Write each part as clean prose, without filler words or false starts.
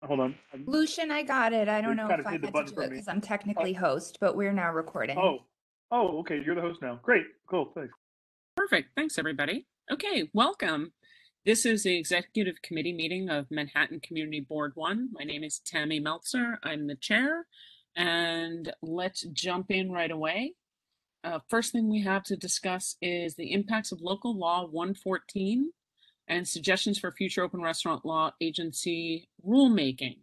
Hold on. Lucian, I got it. I don't They know kind if of I hid the had to button do from it me. because I'm Uh, technically host, but we're now recording. oh, oh, okay. You're the host now. Great, cool, thanks. Perfect. Thanks, everybody. Okay, welcome. This is the Executive Committee meeting of Manhattan Community Board 1. My name is Tammy Meltzer. I'm the chair. And let's jump in right away. First thing we have to discuss is the impacts of Local Law 114 and suggestions for future open restaurant law agency rulemaking.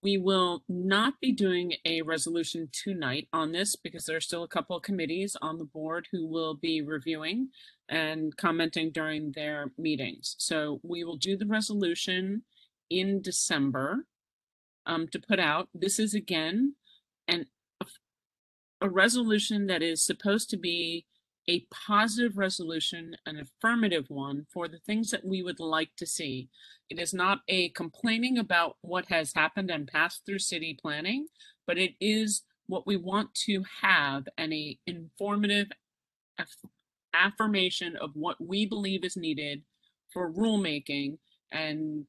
We will not be doing a resolution tonight on this because there are still a couple of committees on the board who will be reviewing and commenting during their meetings. So we will do the resolution in December to put out. This is again an a resolution that is supposed to be a positive resolution, an affirmative one for the things that we would like to see. It is not a complaining about what has happened and passed through city planning, but it is what we want to have and a informative affirmation of what we believe is needed for rulemaking and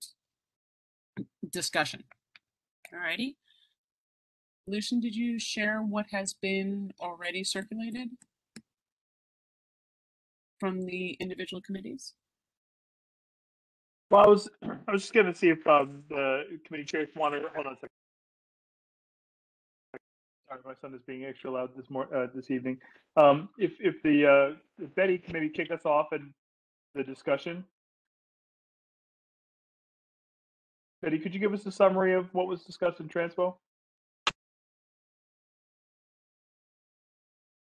discussion. All righty. Lucian, did you share what has been already circulated from the individual committees? Well, I was just gonna see if the committee chairs wanted. Hold on a second. Sorry, my son is being extra loud this evening. If Betty can maybe kick us off in the discussion. Betty, could you give us a summary of what was discussed in Transpo?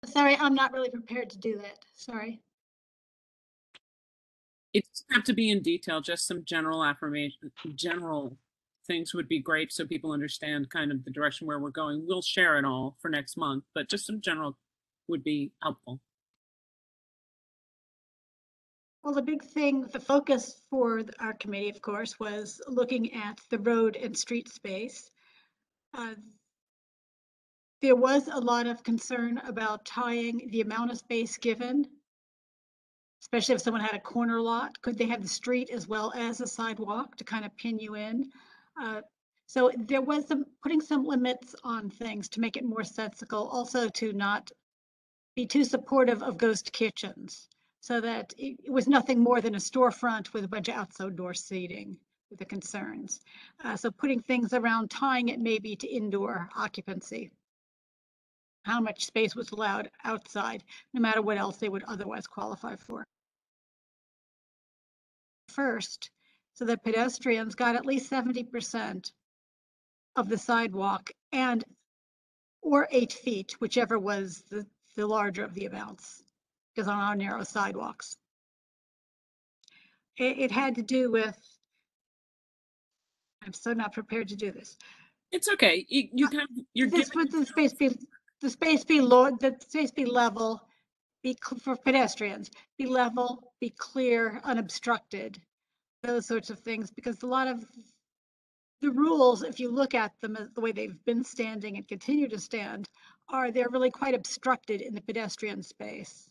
Sorry, I'm not really prepared to do that. Sorry. It doesn't have to be in detail, just some general affirmation, general things would be great so people understand kind of the direction where we're going. We'll share it all for next month, but just some general would be helpful. Well, the big thing, the focus for our committee, of course, was looking at the road and street space. There was a lot of concern about tying the amount of space given, especially if someone had a corner lot. Could they have the street as well as a sidewalk to kind of pin you in? So there was putting some limits on things to make it more sensical, also to not be too supportive of ghost kitchens, so that it was nothing more than a storefront with a bunch of outdoor seating with the concerns. So putting things around, tying it maybe to indoor occupancy. How much space was allowed outside, no matter what else they would otherwise qualify for. First, so that pedestrians got at least 70% of the sidewalk or 8 feet, whichever was the larger of the amounts, because on our narrow sidewalks. It had to do with, I'm so not prepared to do this. It's okay. You can. You're this giving the space be low. The space be level. For pedestrians, be level, be clear, unobstructed. Those sorts of things, because a lot of the rules, if you look at them the way they've been standing and continue to stand, they're really quite obstructed in the pedestrian space.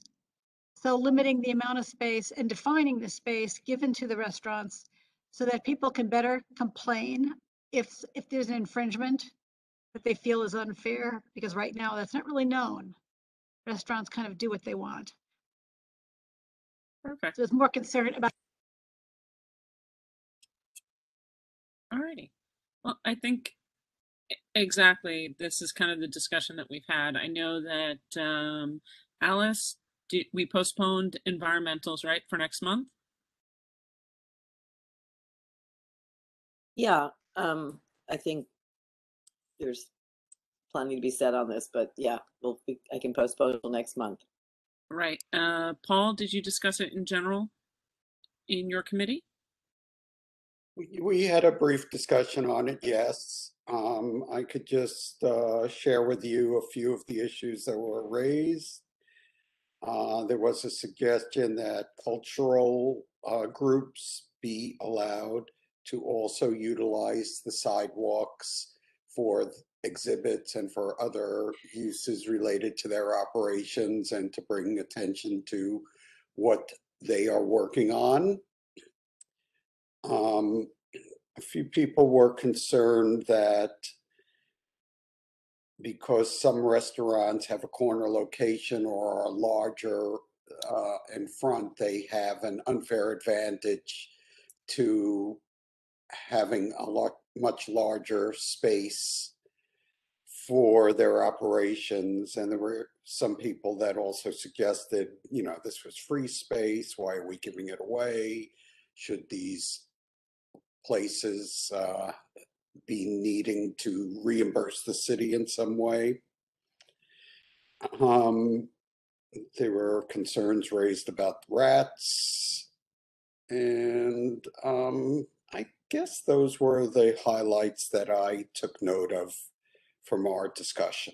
So limiting the amount of space and defining the space given to the restaurants so that people can better complain if there's an infringement that they feel is unfair, because right now that's not really known. Restaurants kind of do what they want. Perfect. So it's more concerned about. All righty. Well, I think exactly this is kind of the discussion that we've had. I know that Alice, we postponed environmentals, right, for next month? Yeah, I think there's plenty to be said on this, but yeah, I can postpone until next month. Right. Paul, did you discuss it in general in your committee? We had a brief discussion on it, yes. I could just share with you a few of the issues that were raised. There was a suggestion that cultural groups be allowed to also utilize the sidewalks for exhibits and for other uses related to their operations, and to bring attention to what they are working on. a few people were concerned that because some restaurants have a corner location or are larger in front, they have an unfair advantage to having a much larger space for their operations. And there were some people that also suggested, this was free space. Why are we giving it away? Should these places be needing to reimburse the city in some way? There were concerns raised about rats. And I guess those were the highlights that I took note of from our discussion.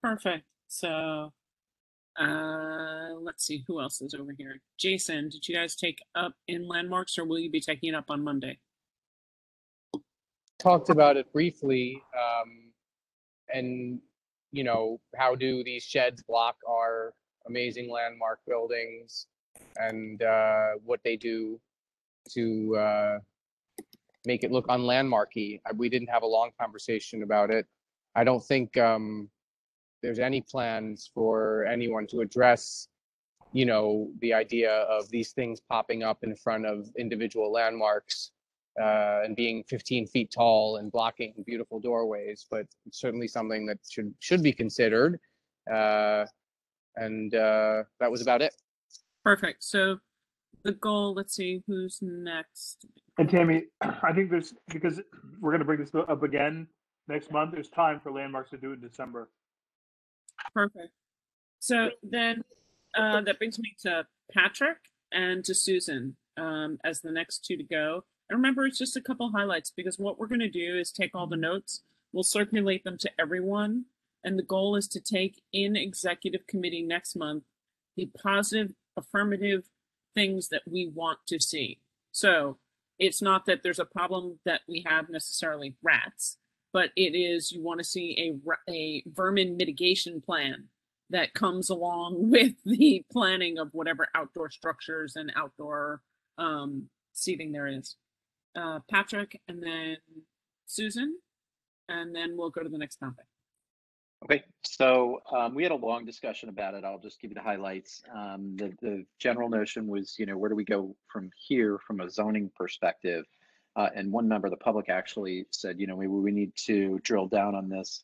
Perfect. So let's see who else is over here. Jason, did you guys take up in landmarks, or will you be taking it up on Monday? Talked about it briefly, and how do these sheds block our amazing landmark buildings, and what they do to make it look unlandmarky. We didn't have a long conversation about it. I don't think there's any plans for anyone to address, the idea of these things popping up in front of individual landmarks and being 15 feet tall and blocking beautiful doorways. But it's certainly something that should be considered. And that was about it. Perfect. So the goal, let's see who's next. And Tammy, I think because we're going to bring this up again next month, there's time for landmarks to do it in December. Perfect. So then that brings me to Patrick and to Susan as the next two to go. And remember, it's just a couple highlights, because what we're going to do is take all the notes, we'll circulate them to everyone, and the goal is to take in executive committee next month the positive, affirmative things that we want to see. So it's not that there's a problem that we have necessarily rats, but it is you want to see a vermin mitigation plan that comes along with the planning of whatever outdoor structures and outdoor seating there is. Patrick, and then Susan, and then we'll go to the next topic. Okay, so we had a long discussion about it. I'll just give you the highlights. The general notion was, where do we go from here from a zoning perspective? And one member of the public actually said, maybe we need to drill down on this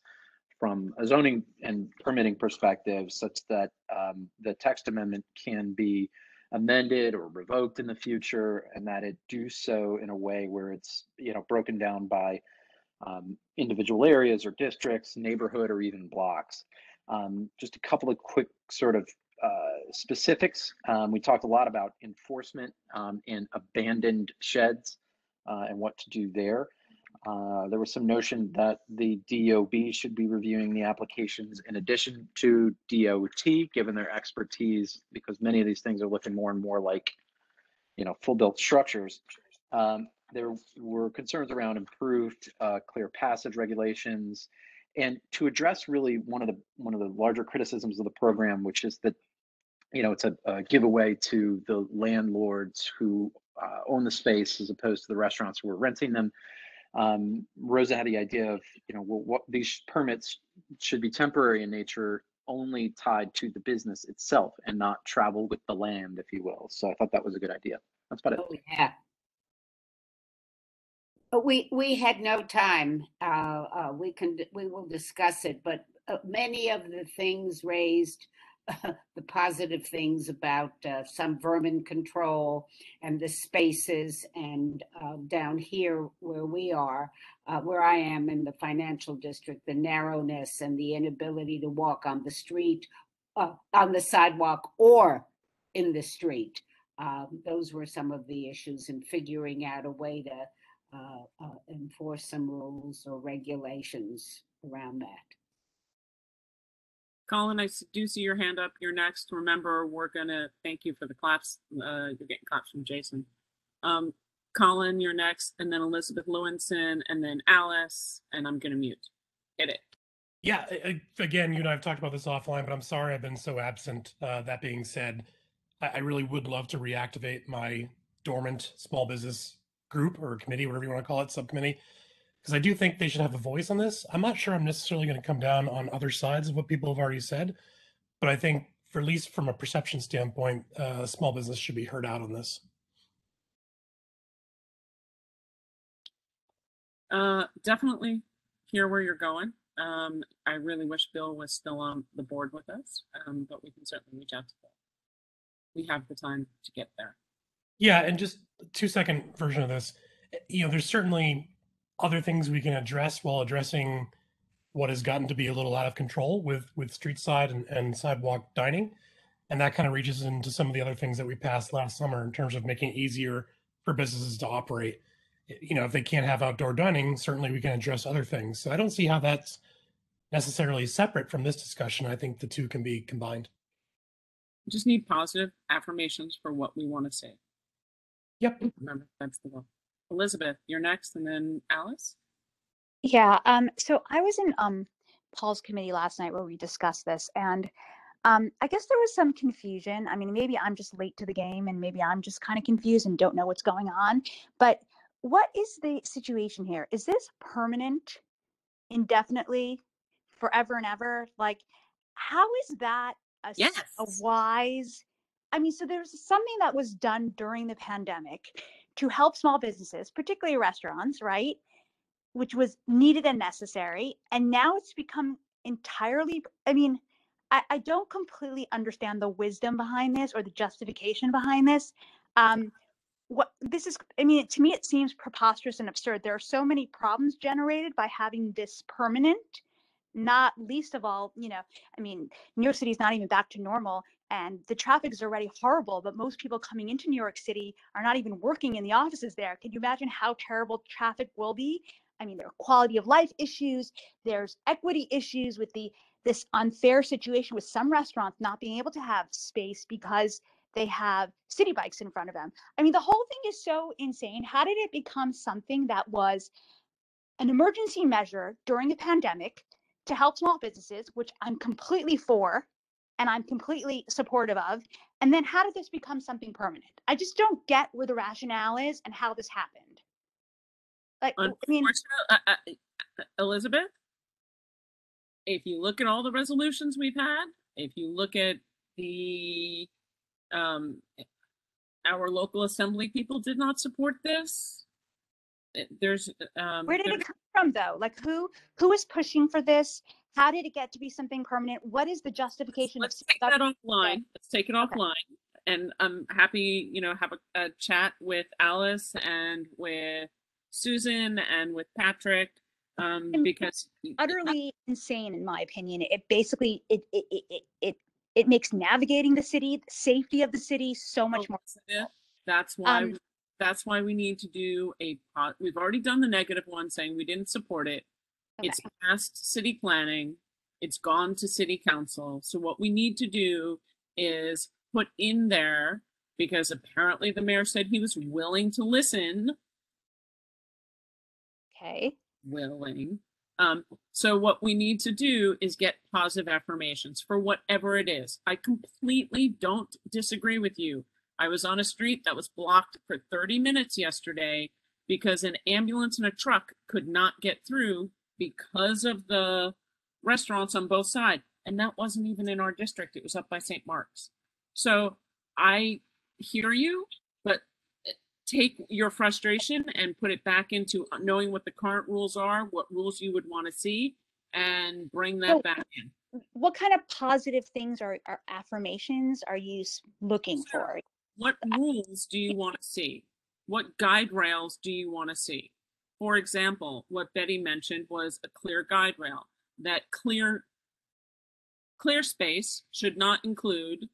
from a zoning and permitting perspective, such that the text amendment can be amended or revoked in the future, and that it do so in a way where it's broken down by individual areas or districts, neighborhood, or even blocks. Just a couple of quick sort of specifics. We talked a lot about enforcement in abandoned sheds and what to do there. There was some notion that the DOB should be reviewing the applications in addition to DOT, given their expertise, because many of these things are looking more and more like, full built structures. There were concerns around improved clear passage regulations, and to address really one of the larger criticisms of the program, which is that it's a giveaway to the landlords who own the space as opposed to the restaurants who are renting them. Rosa had the idea of what these permits should be temporary in nature, only tied to the business itself and not travel with the land, if you will. So I thought that was a good idea. That's about it. Oh, yeah. But we had no time. We will discuss it, but many of the things raised, the positive things about some vermin control and the spaces, and down here where we are, where I am in the financial district, the narrowness and the inability to walk on the street, on the sidewalk, or in the street. Those were some of the issues in figuring out a way to enforce some rules or regulations around that. Colin, I do see your hand up. You're next. Remember, we're going to thank you for the claps. You're getting claps from Jason. Colin, you're next, and then Elizabeth Lewinson, and then Alice, and I'm going to mute. Hit it. Yeah, again, you and I have talked about this offline, but I'm sorry I've been so absent. That being said, I really would love to reactivate my dormant small business group or committee, whatever you want to call it, subcommittee, because I do think they should have a voice on this. I'm not sure I'm necessarily going to come down on other sides of what people have already said, but I think, for at least from a perception standpoint, small business should be heard out on this. Definitely hear where you're going. I really wish Bill was still on the board with us, but we can certainly reach out to Bill. We have the time to get there. Yeah, and just a 2-second version of this. There's certainly other things we can address while addressing what has gotten to be a little out of control with street side and sidewalk dining. And that kind of reaches into some of the other things that we passed last summer in terms of making it easier for businesses to operate. If they can't have outdoor dining, certainly we can address other things. So I don't see how that's necessarily separate from this discussion. I think the two can be combined. We just need positive affirmations for what we want to say. Yep. Remember, that's the goal. Elizabeth, you're next, and then Alice. Yeah. So I was in Paul's committee last night where we discussed this, and I guess there was some confusion. I mean, maybe I'm just late to the game, and maybe I'm just kind of confused and don't know what's going on. But what is the situation here? Is this permanent, indefinitely, forever and ever? Like, how is that a wise? I mean, so there's something that was done during the pandemic to help small businesses, particularly restaurants, right? Which was needed and necessary. And now it's become entirely, I mean, I don't completely understand the wisdom behind this or the justification behind this. What this is, I mean, to me, it seems preposterous and absurd. There are so many problems generated by having this permanent, not least of all, I mean, New York City is not even back to normal and the traffic is already horrible, but most people coming into New York City are not even working in the offices there. Can you imagine how terrible traffic will be? I mean, there are quality of life issues. There's equity issues with this unfair situation with some restaurants not being able to have space because they have city bikes in front of them. I mean, the whole thing is so insane. How did it become something that was an emergency measure during the pandemic to help small businesses, which I'm completely for and I'm completely supportive of? And then how did this become something permanent? I just don't get where the rationale is and how this happened. Like, I mean, Elizabeth, if you look at all the resolutions we've had, if you look at the our local assembly people did not support this. There's where did it come from though? Like who is pushing for this? How did it get to be something permanent? What is the justification? Let's take that offline. Let's take it offline. And I'm happy, have a chat with Alice and with Susan and with Patrick, because utterly insane in my opinion. It basically it makes navigating the city, the safety of the city, so much more difficult. That's why we need to do we've already done the negative one saying we didn't support it. Okay. It's past city planning. It's gone to city council. So what we need to do is put in there, because apparently the mayor said he was willing to listen. Okay. Willing. So what we need to do is get positive affirmations for whatever it is. I completely don't disagree with you. I was on a street that was blocked for 30 minutes yesterday because an ambulance and a truck could not get through because of the restaurants on both sides. And that wasn't even in our district. It was up by St. Mark's. So I hear you, but take your frustration and put it back into knowing what the current rules are, what rules you would want to see, and bring that back in. What kind of positive things are affirmations are you looking for? What rules do you want to see? What guide rails do you want to see? For example, what Betty mentioned was a clear guide rail. That clear space should not include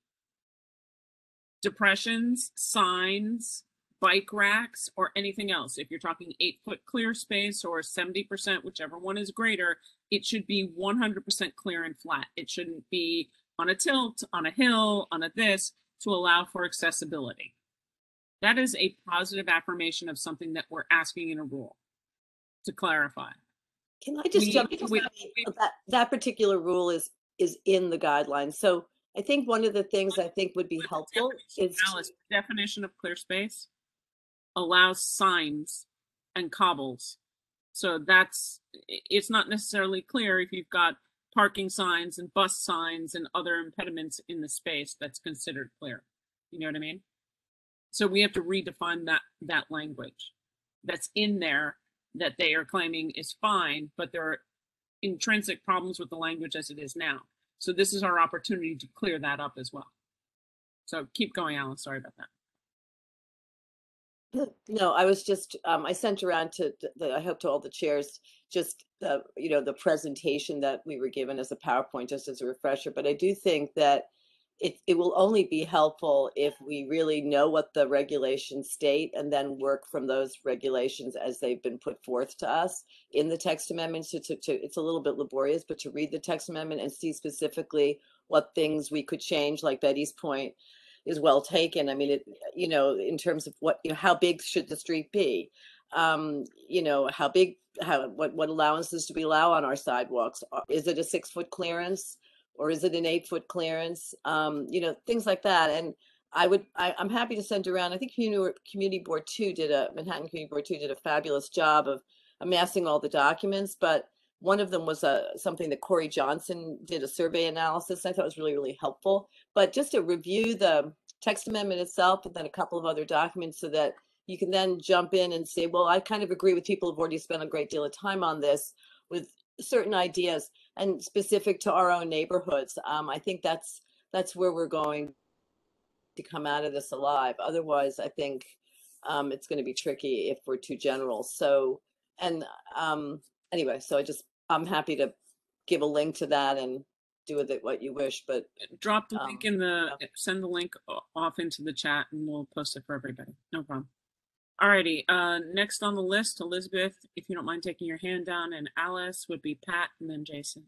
depressions, signs, bike racks, or anything else. If you're talking 8-foot clear space or 70%, whichever one is greater, it should be 100% clear and flat. It shouldn't be on a tilt, on a hill, on a this, to allow for accessibility. That is a positive affirmation of something that we're asking in a rule to clarify. Can I just jump in? That particular rule is in the guidelines. So I think one of the things I think would be helpful is Alice, definition of clear space. allows signs and cobbles. So it's not necessarily clear if you've got parking signs and bus signs and other impediments in the space that's considered clear. You know what I mean? So we have to redefine that language that's in there that they are claiming is fine, but there are intrinsic problems with the language as it is now. So this is our opportunity to clear that up as well. So keep going, Alan. Sorry about that. No, I was just, I sent around I hope to all the chairs, just the, the presentation that we were given as a PowerPoint, just as a refresher. But I do think that it will only be helpful if we really know what the regulations state and then work from those regulations as they've been put forth to us in the text amendment. So it's a little bit laborious, but to read the text amendment and see specifically what things we could change, like Betty's point is well taken. I mean, in terms of what, how big should the street be? How big, what allowances do we allow on our sidewalks? Is it a 6-foot clearance or is it an 8-foot clearance? Things like that. And I'm happy to send around, I think Manhattan Community Board 2 did a fabulous job of amassing all the documents, but one of them was something that Corey Johnson did a survey analysis. I thought was really, really helpful. But just to review the text amendment itself and then a couple of other documents so that you can then jump in and say, well, I kind of agree with people who've already spent a great deal of time on this with certain ideas and specific to our own neighborhoods. I think that's where we're going to come out of this alive. Otherwise, I think it's going to be tricky if we're too general. So, and anyway, so I'm happy to give a link to that and do with it what you wish, but drop the link send the link off into the chat and we'll post it for everybody. No problem. Alrighty, next on the list, Elizabeth, if you don't mind taking your hand down, and Alice would be Pat and then Jason.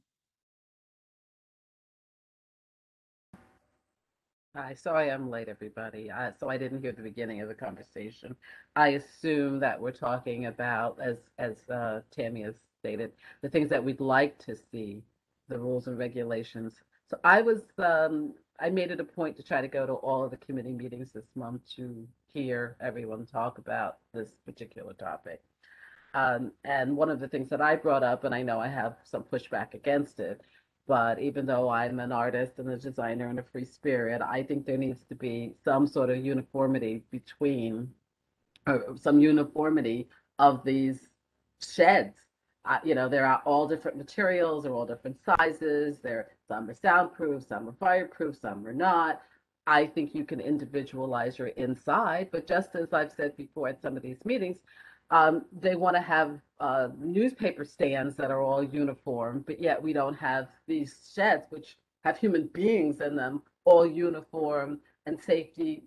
Hi, sorry I'm late, everybody. So I didn't hear the beginning of the conversation. I assume that we're talking about, as Tammy has stated, the things that we'd like to see, the rules and regulations. So I made it a point to try to go to all of the committee meetings this month to hear everyone talk about this particular topic. And one of the things that I brought up, and I know I have some pushback against it, but even though I'm an artist and a designer and a free spirit, I think there needs to be some sort of uniformity some uniformity of these sheds. There are all different materials, they're all different sizes. Some are soundproof, some are fireproof, some are not. I think you can individualize your inside, but just as I've said before at some of these meetings, they want to have newspaper stands that are all uniform, but yet we don't have these sheds which have human beings in them, all uniform and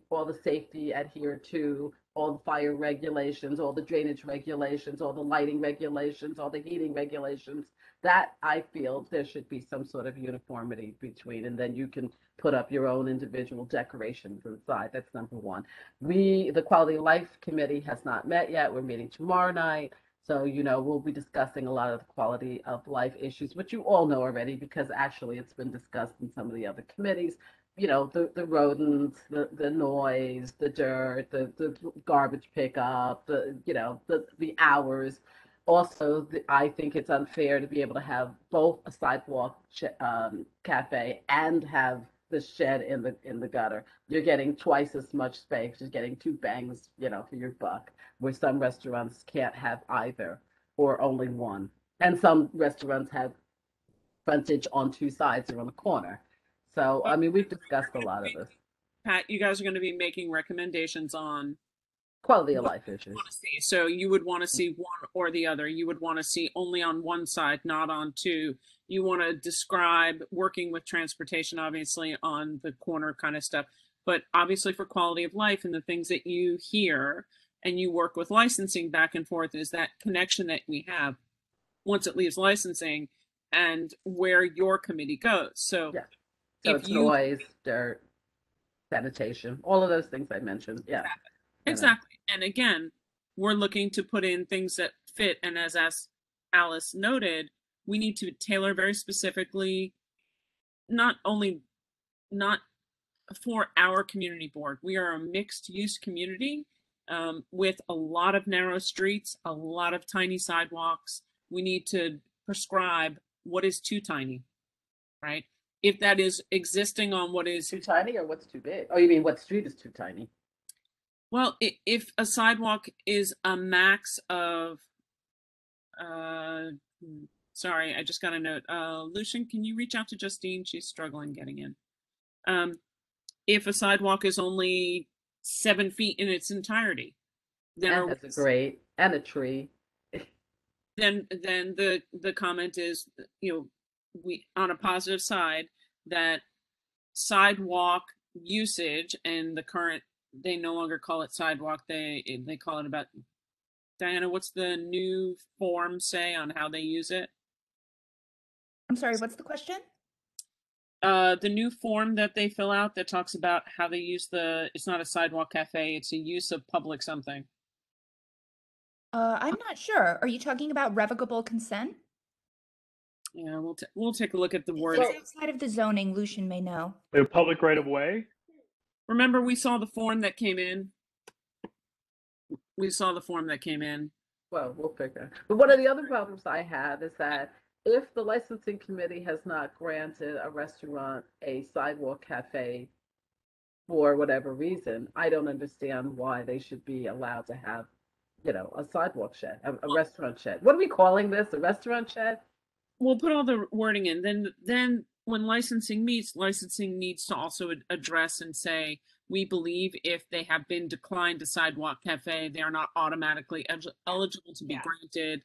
all the safety adhered to, all the fire regulations, all the drainage regulations, all the lighting regulations, all the heating regulations. That I feel there should be some sort of uniformity between, and then you can put up your own individual decorations inside. That's number one. The Quality of Life Committee has not met yet. We're meeting tomorrow night. So, we'll be discussing a lot of the quality of life issues, which you all know already because actually it's been discussed in some of the other committees. The rodents, the noise, the dirt, the garbage pickup, the hours. Also, I think it's unfair to be able to have both a sidewalk cafe and have the shed in the gutter. You're getting twice as much space. You're getting 2 bangs, for your buck, where some restaurants can't have either or only one. And some restaurants have frontage on 2 sides or on the corner. So, I mean, we've discussed a lot of this. Pat, you guys are going to be making recommendations on quality of life issues. So you would want to see one or the other. You would want to see only on one side, not on 2. You want to describe working with transportation, obviously, on the corner kind of stuff. But obviously for quality of life and the things that you hear and you work with licensing back and forth is that connection that we have once it leaves licensing and where your committee goes. So, yeah. So it's noise, dirt, sanitation, all of those things I mentioned. Yeah. Exactly. And again, we're looking to put in things that fit. And as Alice noted, we need to tailor very specifically, not for our community board. We are a mixed use community. with a lot of narrow streets, a lot of tiny sidewalks. We need to prescribe what is too tiny, right? If that is existing on what is too tiny or what's too big? Oh, you mean what street is too tiny? Well, if a sidewalk is a max of, sorry, I just got a note. Lucian, can you reach out to Justine? She's struggling getting in. If a sidewalk is only 7 feet in its entirety, then and has a grate and a tree. Then the comment is, we on a positive side that sidewalk usage and the current, they no longer call it sidewalk, they call it about, Diana, what's the new form say on how they use it? I'm sorry, what's the question? The new form that they fill out that talks about how they use it's not a sidewalk cafe, it's a use of public something. I'm not sure. Are you talking about revocable consent? Yeah, we'll take a look at the If word. it's outside of the zoning, Lucian may know. The public right of way. Remember, we saw the form that came in. Well, we'll figure. But one of the other problems I have is that if the licensing committee has not granted a restaurant a sidewalk cafe for whatever reason, I don't understand why they should be allowed to have, a sidewalk shed, a restaurant shed. What are we calling this? A restaurant shed? We'll put all the wording in. Then when licensing meets, licensing needs to also address and say, we believe if they have been declined a sidewalk cafe, they are not automatically eligible to be granted.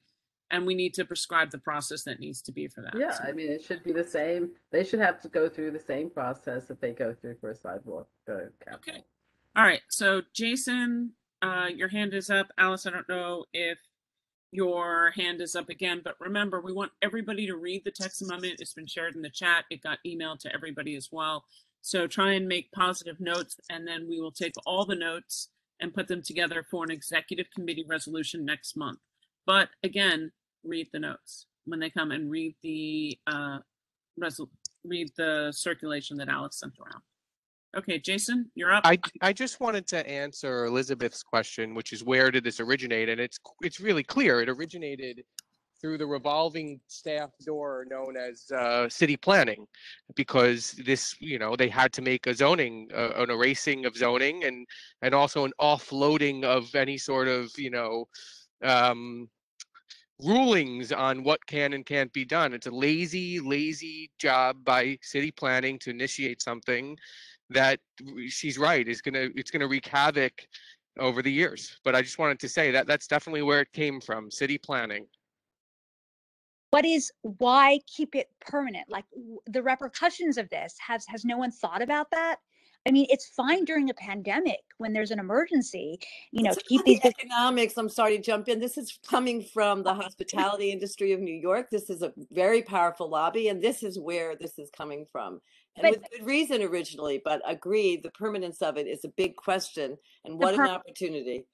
And we need to prescribe the process that needs to be for that. Yeah, I mean, it should be the same. They should have to go through the same process that they go through for a sidewalk cafe. Okay. All right. So Jason, your hand is up. Alice, I don't know if your hand is up again, but remember, we want everybody to read the text amendment. It's been shared in the chat. It got emailed to everybody as well. So try and make positive notes, and then we will take all the notes and put them together for an executive committee resolution next month. But again, read the notes when they come, and read the circulation that Alex sent around. Okay, Jason, you're up. I just wanted to answer Elizabeth's question, which is where did this originate? And it's really clear. It originated through the revolving staff door known as city planning, because this, they had to make an erasing of zoning and also an offloading of any sort of, rulings on what can and can't be done. It's a lazy job by city planning to initiate something that, she's right, it's gonna wreak havoc over the years. But I just wanted to say that that's definitely where it came from, city planning. Why keep it permanent? Like, the repercussions of this, has no one thought about that? I mean, it's fine during a pandemic when there's an emergency, to keep these economics. I'm sorry to jump in. This is coming from the hospitality industry of New York. This is a very powerful lobby, and this is where this is coming from. And with good reason originally, but agreed, the permanence of it is a big question, and what an opportunity.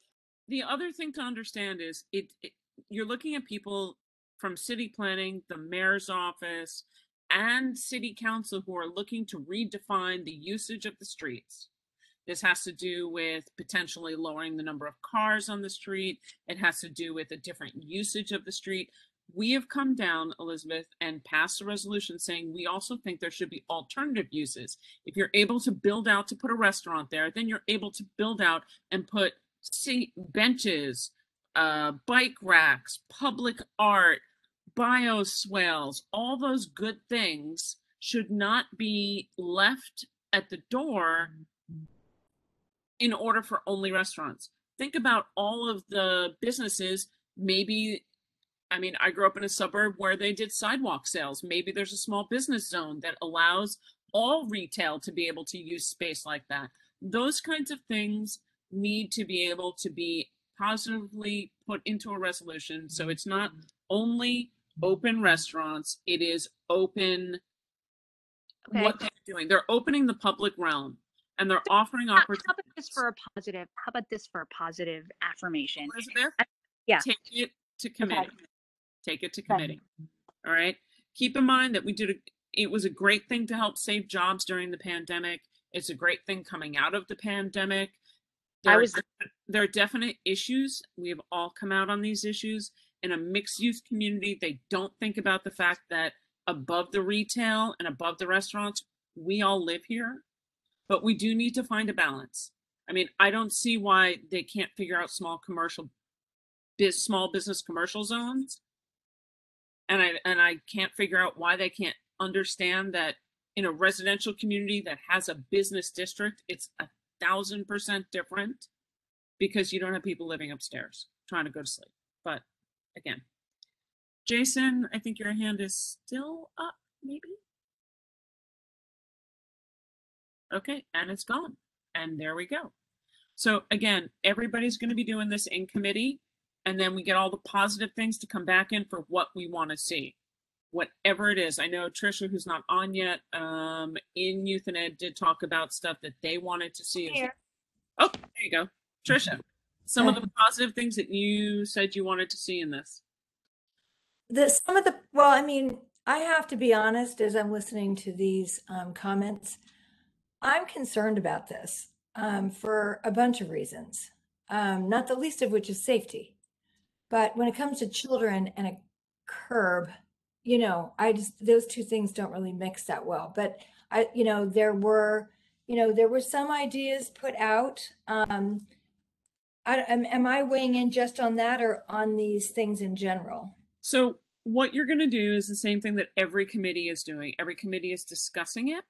The other thing to understand is you're looking at people from city planning, the mayor's office, and city council who are looking to redefine the usage of the streets. This has to do with potentially lowering the number of cars on the street. It has to do with a different usage of the street. We have come down, Elizabeth, and passed a resolution saying we also think there should be alternative uses. If you're able to build out to put a restaurant there, then you're able to build out and put benches, bike racks, public art, bioswales. All those good things should not be left at the door in order for only restaurants. Think about all of the businesses. Maybe, I grew up in a suburb where they did sidewalk sales. Maybe there's a small business zone that allows all retail to be able to use space like that. Those kinds of things need to be able to be positively put into a resolution. So it's not only open restaurants, it is open what they're doing. They're opening the public realm, and they're offering opportunities. How about this for a positive affirmation? Elizabeth, yeah. Take it to committee. Okay. Take it to committee. All right. Keep in mind that it was a great thing to help save jobs during the pandemic. It's a great thing coming out of the pandemic. There are definite issues. We have all come out on these issues. In a mixed use community, they don't think about the fact that above the retail and above the restaurants, we all live here, but we do need to find a balance. I mean, I don't see why they can't figure out small business commercial zones. And I can't figure out why they can't understand that in a residential community that has a business district, it's 1,000% different because you don't have people living upstairs trying to go to sleep. But again, Jason, I think your hand is still up, maybe? Okay, and it's gone. And there we go. So again, everybody's going to be doing this in committee, and then we get all the positive things to come back in for what we want to see. Whatever it is. I know Trisha, who's not on yet, in Youth and Ed did talk about stuff that they wanted to see. Here. Oh, there you go. Trisha, some of the positive things that you said you wanted to see in this. Well, I mean, I have to be honest, as I'm listening to these comments, I'm concerned about this for a bunch of reasons, not the least of which is safety. But when it comes to children and a curb, you know, those two things don't really mix that well. But there were some ideas put out. Am I weighing in just on that or on these things in general? So what you're going to do is the same thing that every committee is doing. Every committee is discussing it.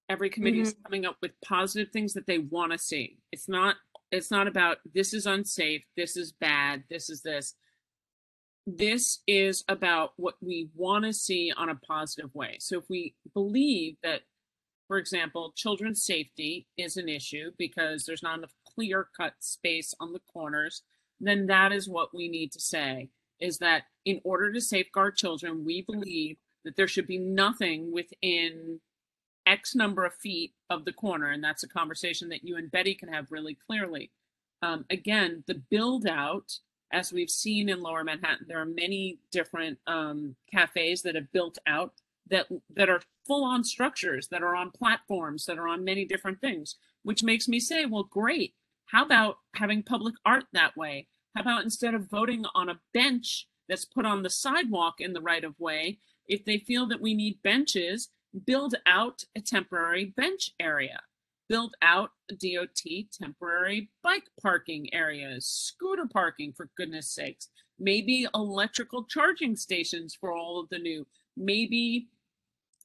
Every committee is coming up with positive things that they want to see. It's not about this is unsafe, this is bad, this is this. This is about what we want to see on a positive way. So if we believe that, for example, children's safety is an issue because there's not enough clear-cut space on the corners, then that is what we need to say, is that in order to safeguard children, we believe that there should be nothing within X number of feet of the corner. And that's a conversation that you and Betty can have really clearly. Again, the build out, as we've seen in Lower Manhattan, there are many different cafes that have built out that are full-on structures, that are on platforms, that are on many different things, which makes me say, well, great. How about having public art that way? How about instead of voting on a bench that's put on the sidewalk in the right of way, if they feel that we need benches, build out a temporary bench area. Build out DOT temporary bike parking areas, scooter parking, for goodness sakes. Maybe electrical charging stations for all of the new. Maybe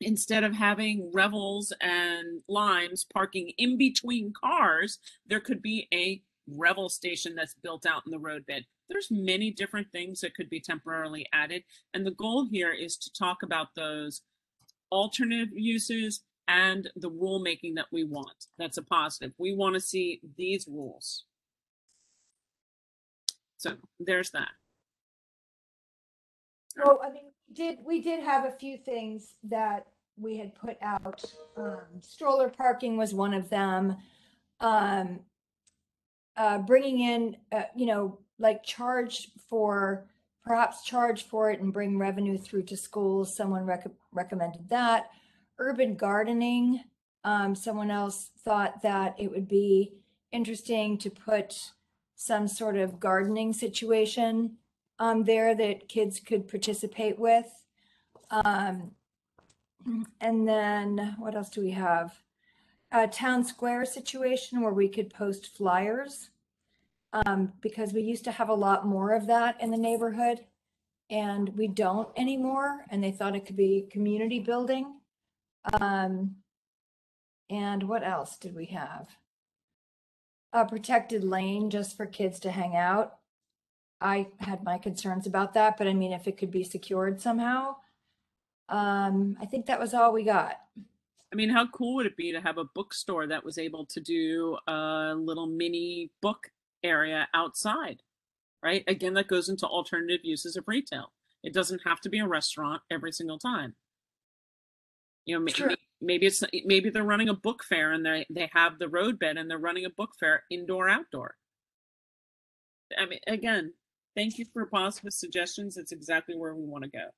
instead of having Revels and Limes parking in between cars, there could be a Revel station that's built out in the roadbed. There's many different things that could be temporarily added. And the goal here is to talk about those alternative uses and the rulemaking that we want. That's a positive. We want to see these rules. So there's that. Well, I mean, we did have a few things that we had put out. Stroller parking was one of them. Bringing in, like perhaps charge for it and bring revenue through to schools. Someone recommended that. Urban gardening. Someone else thought that it would be interesting to put some sort of gardening situation there that kids could participate with. And then what else do we have? A town square situation where we could post flyers, because we used to have a lot more of that in the neighborhood and we don't anymore. And they thought it could be community building. And what else did we have? A protected lane just for kids to hang out. I had my concerns about that, but I mean, if it could be secured somehow, I think that was all we got. I mean, how cool would it be to have a bookstore that was able to do a little mini book area outside, right? Again, that goes into alternative uses of retail. It doesn't have to be a restaurant every single time. You know, Sure. maybe they're running a book fair and they have the roadbed and they're running a book fair indoor, outdoor. I mean, again, thank you for positive suggestions. It's exactly where we want to go.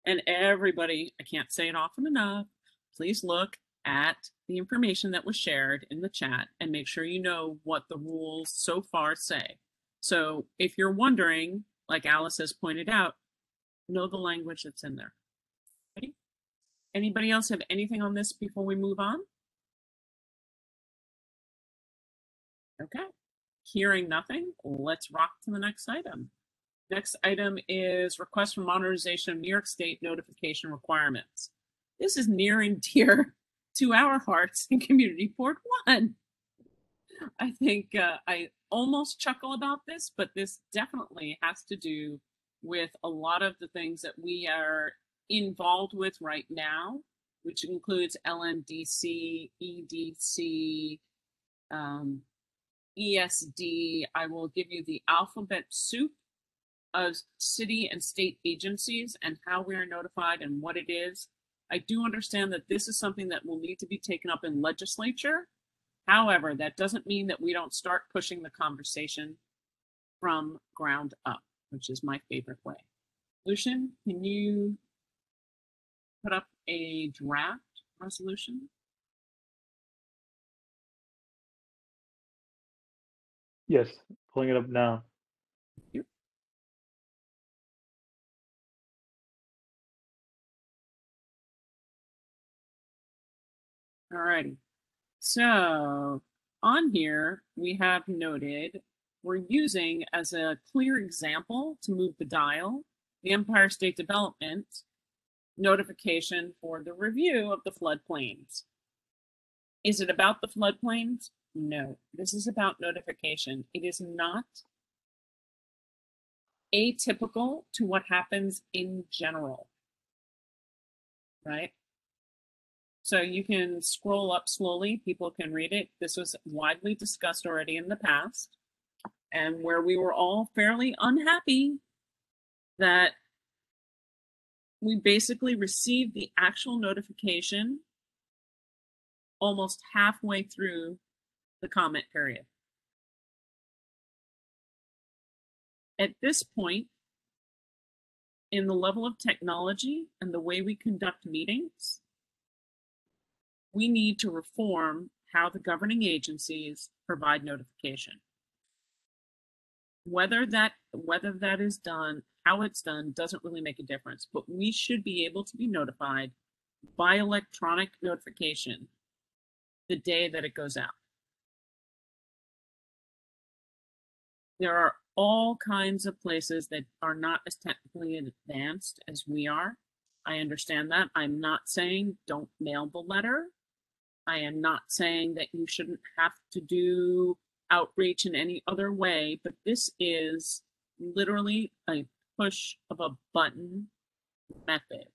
And everybody, I can't say it often enough, please look at the information that was shared in the chat and make sure you know what the rules so far say. So if you're wondering, like Alice has pointed out, know the language that's in there. Ready? Anybody else have anything on this before we move on? Okay. Hearing nothing, let's rock to the next item. Next item is request for modernization of New York State notification requirements. This is near and dear to our hearts in Community Board 1. I think I almost chuckle about this, but this definitely has to do with a lot of the things that we are involved with right now, which includes LMDC, EDC, ESD. I will give you the alphabet soup of city and state agencies and how we are notified and what it is. I do understand that this is something that will need to be taken up in legislature. However, that doesn't mean that we don't start pushing the conversation from ground up, which is my favorite way. Lucian, can you put up a draft resolution? Yes, pulling it up now. Yep. All righty. So on here, we have noted we're using as a clear example to move the dial, the Empire State Development notification for the review of the floodplains. Is it about the floodplains? No, this is about notification. It is not atypical to what happens in general, right? So you can scroll up slowly, people can read it. This was widely discussed already in the past, and where we were all fairly unhappy that we basically received the actual notification almost halfway through the comment period. At this point, in the level of technology and the way we conduct meetings, we need to reform how the governing agencies provide notification. Whether that is done, how it's done, doesn't really make a difference, but we should be able to be notified by electronic notification the day that it goes out. There are all kinds of places that are not as technically advanced as we are. I understand that. I'm not saying don't mail the letter. I am not saying that you shouldn't have to do outreach in any other way, but this is literally a push of a button method.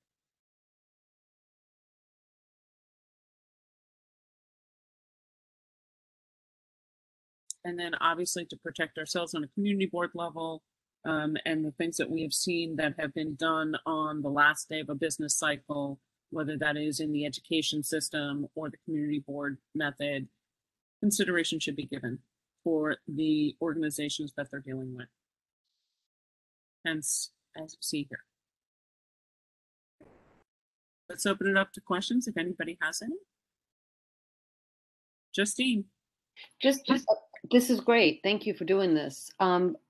And then obviously to protect ourselves on a community board level, and the things that we have seen that have been done on the last day of a business cycle, whether that is in the education system or the community board method, consideration should be given for the organizations that they're dealing with. Hence, as you see here. Let's open it up to questions if anybody has any. Justine. Just this is great. Thank you for doing this.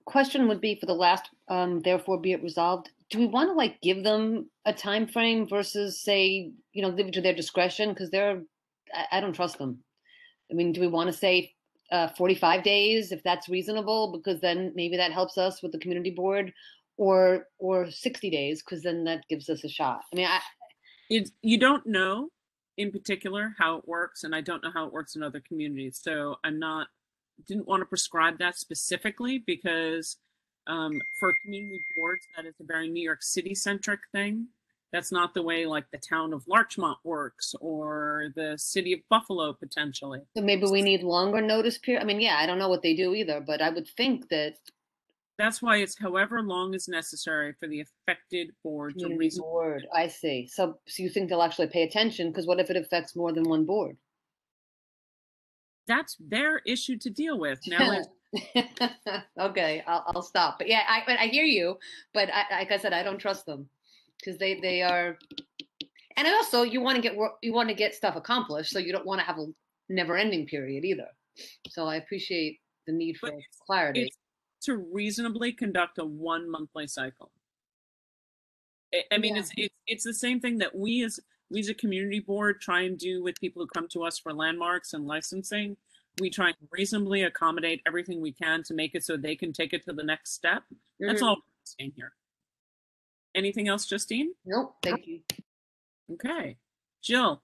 Question would be for the last, therefore be it resolved. Do we want to like give them a time frame versus say, you know, leave it to their discretion? Because I don't trust them. I mean, do we want to say 45 days if that's reasonable? Because then maybe that helps us with the community board, or 60 days because then that gives us a shot. I mean, You don't know in particular how it works, and I don't know how it works in other communities. So didn't want to prescribe that specifically because for community boards, that is a very New York City centric thing. That's not the way like the town of Larchmont works or the city of Buffalo potentially. So maybe we need longer notice period. I mean, yeah, I don't know what they do either, but I would think that. That's why it's however long is necessary for the affected board to reason. Board, I see. So you think they'll actually pay attention? Because what if it affects more than one board? That's their issue to deal with. Now, okay, I'll stop. But yeah, I hear you. But like I said, I don't trust them because they are. And also, you want to get stuff accomplished, so you don't want to have a never-ending period either. So I appreciate the need for clarity. It's to reasonably conduct a 1 monthly cycle. I mean, it's the same thing that we as a community board try and do with people who come to us for landmarks and licensing. We try and reasonably accommodate everything we can to make it so they can take it to the next step. That's all we're saying here. Anything else, Justine? Nope, thank you. Okay. Jill.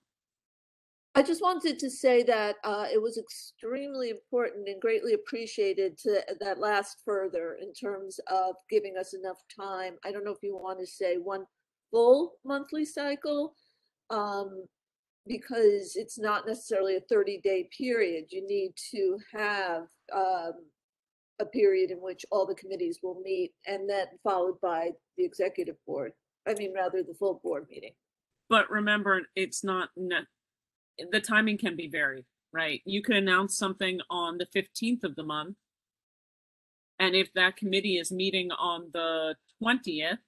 I just wanted to say that it was extremely important and greatly appreciated that last further in terms of giving us enough time. I don't know if you want to say 1 full monthly cycle, because it's not necessarily a 30-day period. You need to have a period in which all the committees will meet, and then followed by the executive board. I mean, rather the full board meeting. But remember, it's not, the timing can be varied, right? You could announce something on the 15th of the month. And if that committee is meeting on the 20th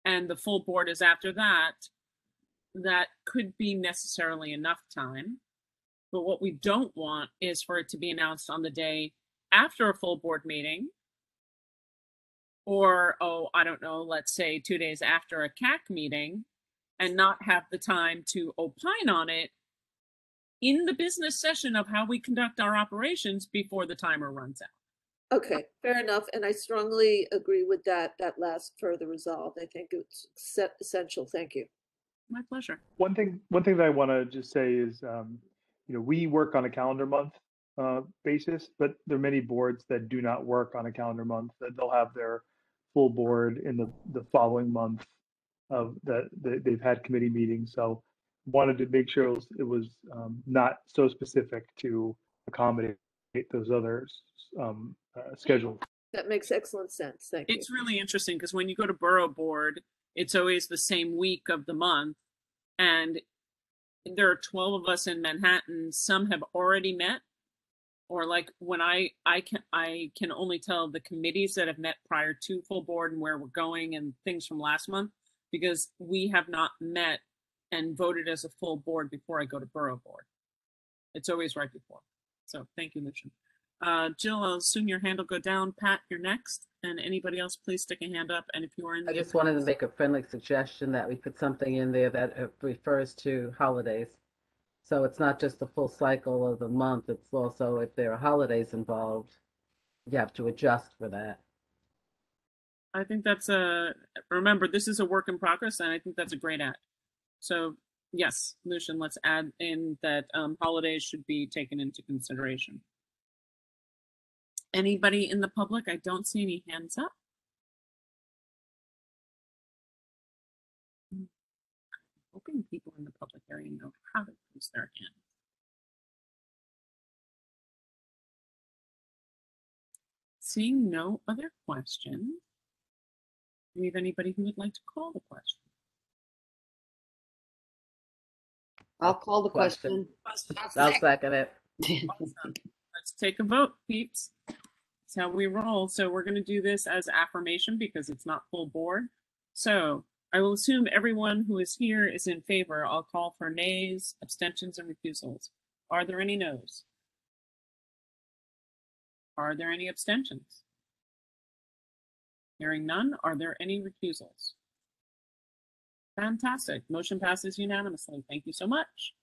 and the full board is after that, that could be necessarily enough time. But what we don't want is for it to be announced on the day after a full board meeting, or, oh, I don't know, let's say 2 days after a CAC meeting, and not have the time to opine on it in the business session of how we conduct our operations before the timer runs out. Okay, fair enough. And I strongly agree with that last further resolve. I think it's essential. Thank you. My pleasure. One thing that I want to just say is, we work on a calendar month basis, but there are many boards that do not work on a calendar month, that they'll have their full board in the following month of that they've had committee meetings. So wanted to make sure it was not so specific to accommodate those other schedules. That makes excellent sense. Thank you. It's really interesting because when you go to borough board, it's always the same week of the month. And there are 12 of us in Manhattan. Some have already met, or like when I can only tell the committees that have met prior to full board and where we're going and things from last month, because we have not met and voted as a full board before I go to borough board. It's always right before. So thank you, Lucian. Jill, I'll assume your hand will go down. Pat, you're next. And anybody else, please stick a hand up. And if you are in I just wanted to make a friendly suggestion that we put something in there that refers to holidays. So it's not just the full cycle of the month. It's also if there are holidays involved, you have to adjust for that. I think that's remember, this is a work in progress, and I think that's a great add. So yes, Lucian, let's add in that holidays should be taken into consideration. Anybody in the public? I don't see any hands up. I'm hoping people in the public area know how to raise their hand. Seeing no other questions, do we have anybody who would like to call the question? I'll call the question. I'll second it. Awesome. Let's take a vote, peeps. That's how we roll. So we're going to do this as affirmation because it's not full board. So I will assume everyone who is here is in favor. I'll call for nays, abstentions, and recusals. Are there any noes? Are there any abstentions? Hearing none, are there any recusals? Fantastic. Motion passes unanimously. Thank you so much.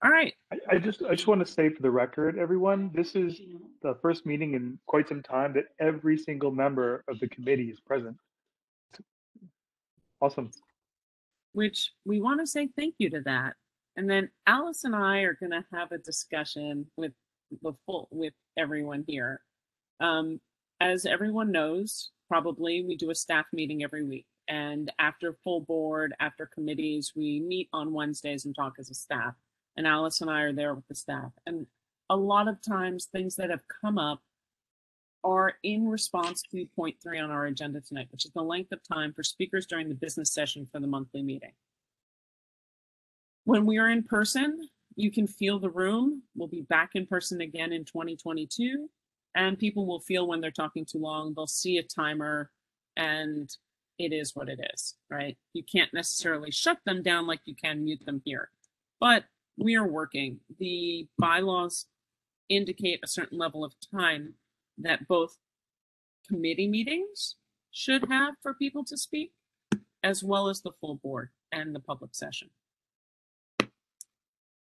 All right. I just want to say for the record, everyone, this is the first meeting in quite some time that every single member of the committee is present. Awesome. Which we want to say thank you to that. And then Alice and I are going to have a discussion with everyone here. As everyone knows, probably we do a staff meeting every week. And after full board, after committees, we meet on Wednesdays and talk as a staff. And Alice and I are there with the staff. And a lot of times things that have come up are in response to point 3 on our agenda tonight, which is the length of time for speakers during the business session for the monthly meeting. When we are in person, you can feel the room. We'll be back in person again in 2022, and people will feel when they're talking too long. They'll see a timer, and it is what it is, right? You can't necessarily shut them down like you can mute them here. But we are working. The bylaws indicate a certain level of time that both committee meetings should have for people to speak, as well as the full board and the public session.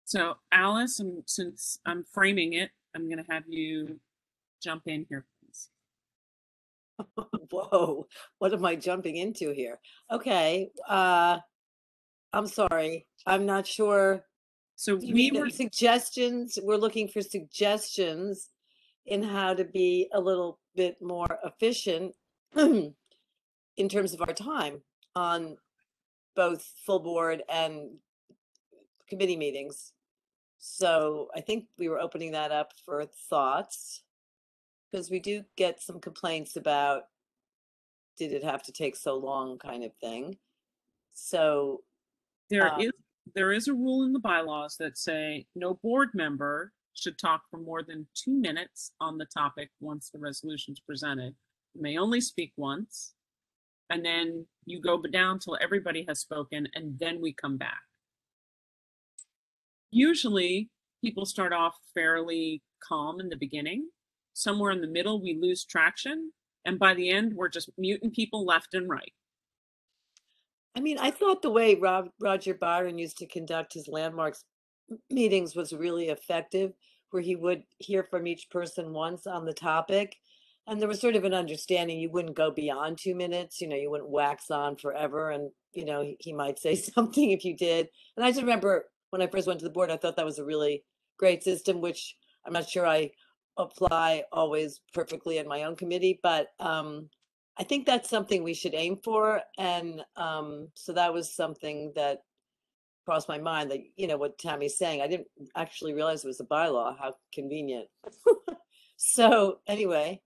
So Alice, and since I'm framing it, I'm going to have you jump in here, please. Whoa, what am I jumping into here? Okay, I'm sorry. I'm not sure. So You we mean were suggestions? We're looking for suggestions in how to be a little bit more efficient in terms of our time on both full board and committee meetings. So I think we were opening that up for thoughts, because we do get some complaints about, did it have to take so long, kind of thing. So there is a rule in the bylaws that say no board member should talk for more than 2 minutes on the topic once the resolution is presented. You may only speak once, and then you go down till everybody has spoken, and then we come back. Usually people start off fairly calm in the beginning. Somewhere in the middle, we lose traction. And by the end, we're just muting people left and right. I mean, I thought the way Roger Byron used to conduct his landmarks meetings was really effective, where he would hear from each person once on the topic. And there was sort of an understanding you wouldn't go beyond 2 minutes, you wouldn't wax on forever. And, he might say something if you did. And I just remember when I first went to the board, I thought that was a really great system, which I'm not sure I apply always perfectly in my own committee, but I think that's something we should aim for. And so that was something that crossed my mind, that, what Tammy's saying. I didn't actually realize it was a bylaw. How convenient. So anyway.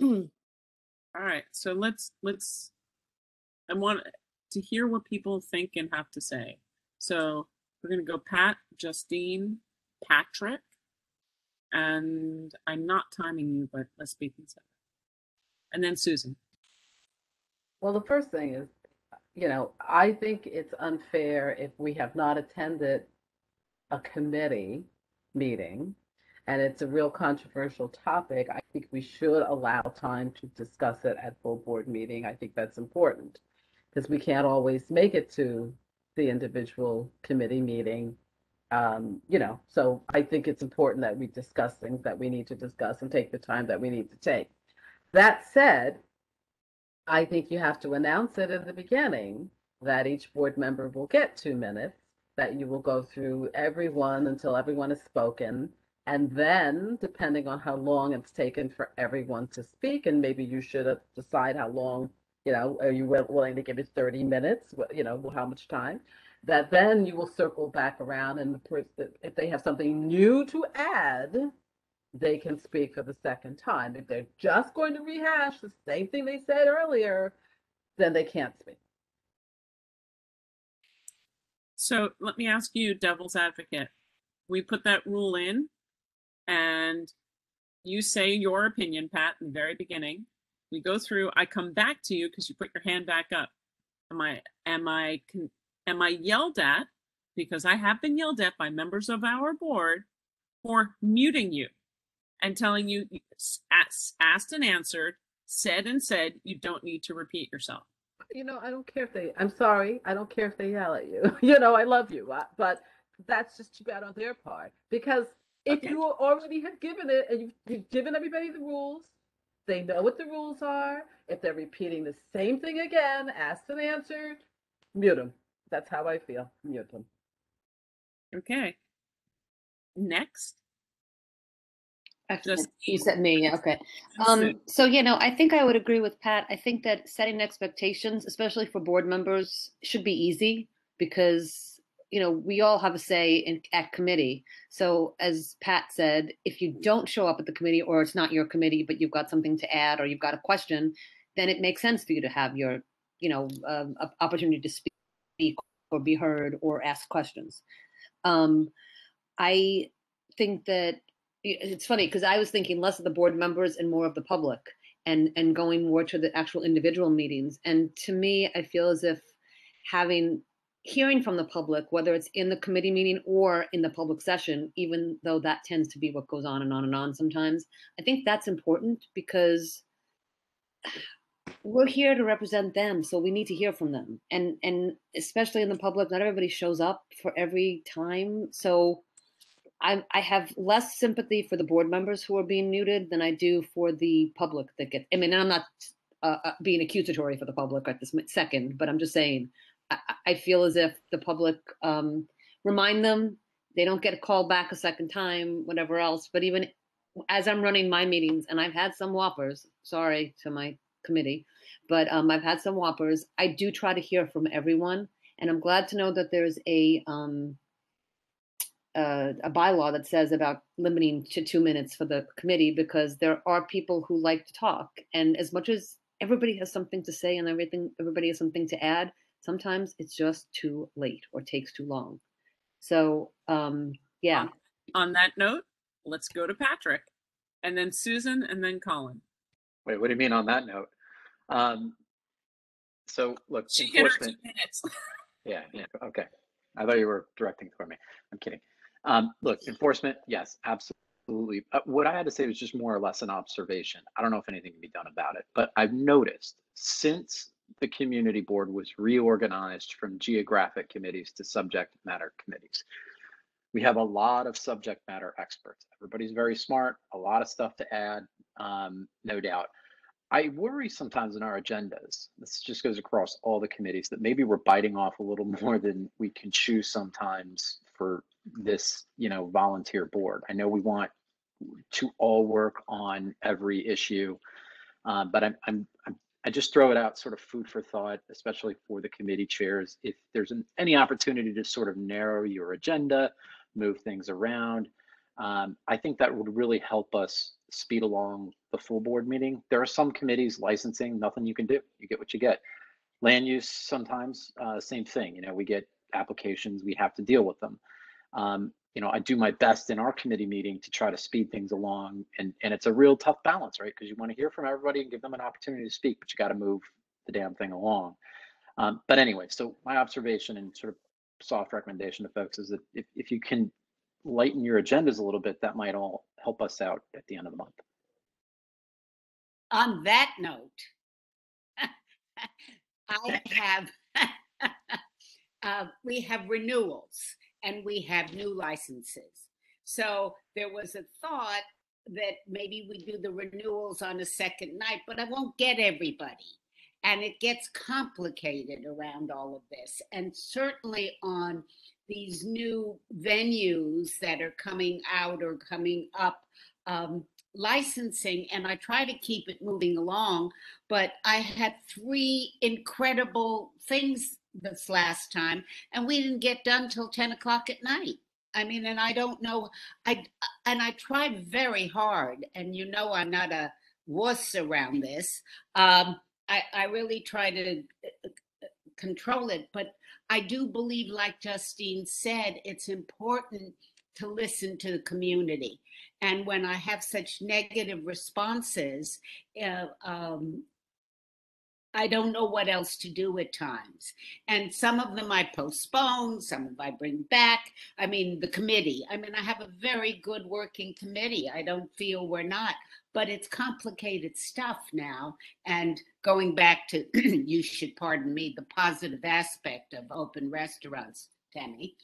All right. So let's, I want to hear what people think and have to say. So we're going to go Pat, Justine, Patrick, and I'm not timing you, but let's speak in second. And then Susan. Well, the first thing is, I think it's unfair if we have not attended a committee meeting and it's a real controversial topic. I think we should allow time to discuss it at full board meeting. I think that's important because we can't always make it to the individual committee meeting. So I think it's important that we discuss things that we need to discuss and take the time that we need to take. That said, I think you have to announce it at the beginning that each board member will get 2 minutes, that you will go through everyone until everyone has spoken. And then, depending on how long it's taken for everyone to speak, and maybe you should decide how long, are you willing to give it 30 minutes, how much time, that then you will circle back around, and if they have something new to add, they can speak for the second time. If they're just going to rehash the same thing they said earlier, then they can't speak. So let me ask you, devil's advocate. We put that rule in, and you say your opinion, Pat, in the very beginning. We go through. I come back to you because you put your hand back up. Am I yelled at? Because I have been yelled at by members of our board for muting you and telling you asked and answered, said and said. You don't need to repeat yourself. I don't care if I'm sorry. I don't care if they yell at you. I love you, but that's just too bad on their part. Because if you already have given it and you've given everybody the rules, they know what the rules are. If they're repeating the same thing again, asked and answered, mute them. That's how I feel. Mute them. Okay. Next. You said me, okay. So, I think I would agree with Pat. I think that setting expectations, especially for board members, should be easy because, we all have a say at committee. So as Pat said, if you don't show up at the committee or it's not your committee, but you've got something to add or you've got a question, then it makes sense for you to have your, opportunity to speak or be heard or ask questions. I think that it's funny because I was thinking less of the board members and more of the public. and going more to the actual individual meetings. And to me, I feel as if hearing from the public, whether it's in the committee meeting or in the public session, even though that tends to be what goes on and on and on sometimes, I think that's important because we're here to represent them, so we need to hear from them. And especially in the public, not everybody shows up for every time. So I have less sympathy for the board members who are being muted than I do for the public that get. I mean, I'm not being accusatory for the public at this second, but I'm just saying I feel as if the public remind them they don't get a call back a second time, whatever else. But even as I'm running my meetings, and I've had some whoppers, sorry to my committee, but I've had some whoppers. I do try to hear from everyone, and I'm glad to know that there's a bylaw that says about limiting to 2 minutes for the committee, because there are people who like to talk, and as much as everybody has something to say and everybody has something to add, sometimes it's just too late or takes too long. So yeah. On that note, let's go to Patrick, and then Susan, and then Colin. Wait, what do you mean on that note? So look, She hit her enforcement. 2 minutes. Yeah, okay. I thought you were directing for me. I'm kidding. Look, enforcement, yes, absolutely. What I had to say was just more or less an observation. I don't know if anything can be done about it, but I've noticed since the community board was reorganized from geographic committees to subject matter committees, we have a lot of subject matter experts. Everybody's very smart, a lot of stuff to add, no doubt. I worry sometimes in our agendas, this just goes across all the committees, that maybe we're biting off a little more than we can chew sometimes for this, volunteer board. I know we want to all work on every issue, but I just throw it out, sort of food for thought, especially for the committee chairs. If there's any opportunity to sort of narrow your agenda, move things around, I think that would really help us speed along the full board meeting. There are some committees, licensing, nothing you can do. You get what you get. Land use, sometimes, same thing. We get applications, we have to deal with them. I do my best in our committee meeting to try to speed things along, and it's a real tough balance, right? Because you want to hear from everybody and give them an opportunity to speak, but you got to move the damn thing along. But anyway, so my observation and sort of soft recommendation to folks is that if you can lighten your agendas a little bit, that might all help us out at the end of the month. On that note, I have, we have renewals and we have new licenses. So there was a thought that maybe we do the renewals on a second night, but I won't get everybody. And it gets complicated around all of this. And certainly on these new venues that are coming out or coming up, licensing, and I try to keep it moving along, but I had 3 incredible things this last time, and we didn't get done till 10 o'clock at night. I mean, and I don't know, I tried very hard, and I'm not a wuss around this. I really try to control it, but I do believe, like Justine said, it's important to listen to the community. And when I have such negative responses, I don't know what else to do at times. And some of them I postpone, some of them I bring back. I mean, the committee. I mean, I have a very good working committee. I don't feel we're not, but it's complicated stuff now. And going back to, you should pardon me, the positive aspect of open restaurants, Tammy,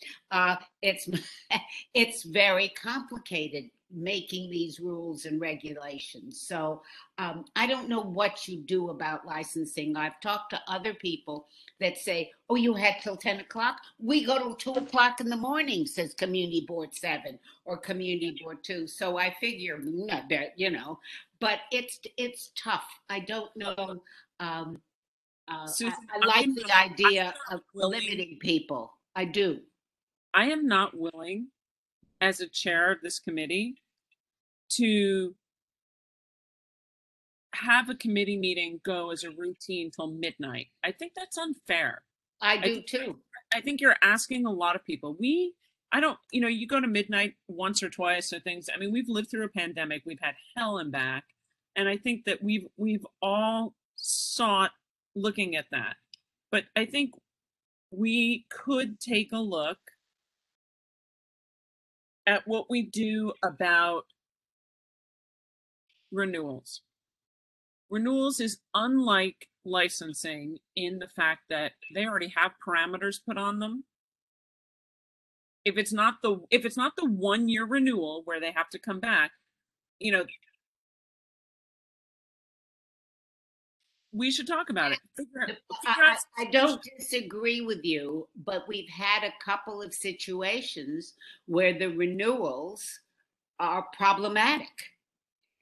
it's very complicated making these rules and regulations. So I don't know what you do about licensing. I've talked to other people that say, oh, you had till 10 o'clock? We go till 2 o'clock in the morning, says Community Board 7 or Community Board 2. So I figure, but it's tough. I don't know. Susan, I like the idea of limiting people. I do. I am not willing, as a chair of this committee, to have a committee meeting go as a routine till midnight. I think that's unfair. I do too. I think you're asking a lot of people. You go to midnight once or twice or things. I mean, we've lived through a pandemic. We've had hell and back. And I think that we've all sought looking at that. But I think we could take a look at what we do about renewals. Renewals is unlike licensing in the fact that they already have parameters put on them. If it's not the 1 year renewal where they have to come back, you know, we should talk about it. I don't disagree with you, but we've had a couple of situations where the renewals are problematic.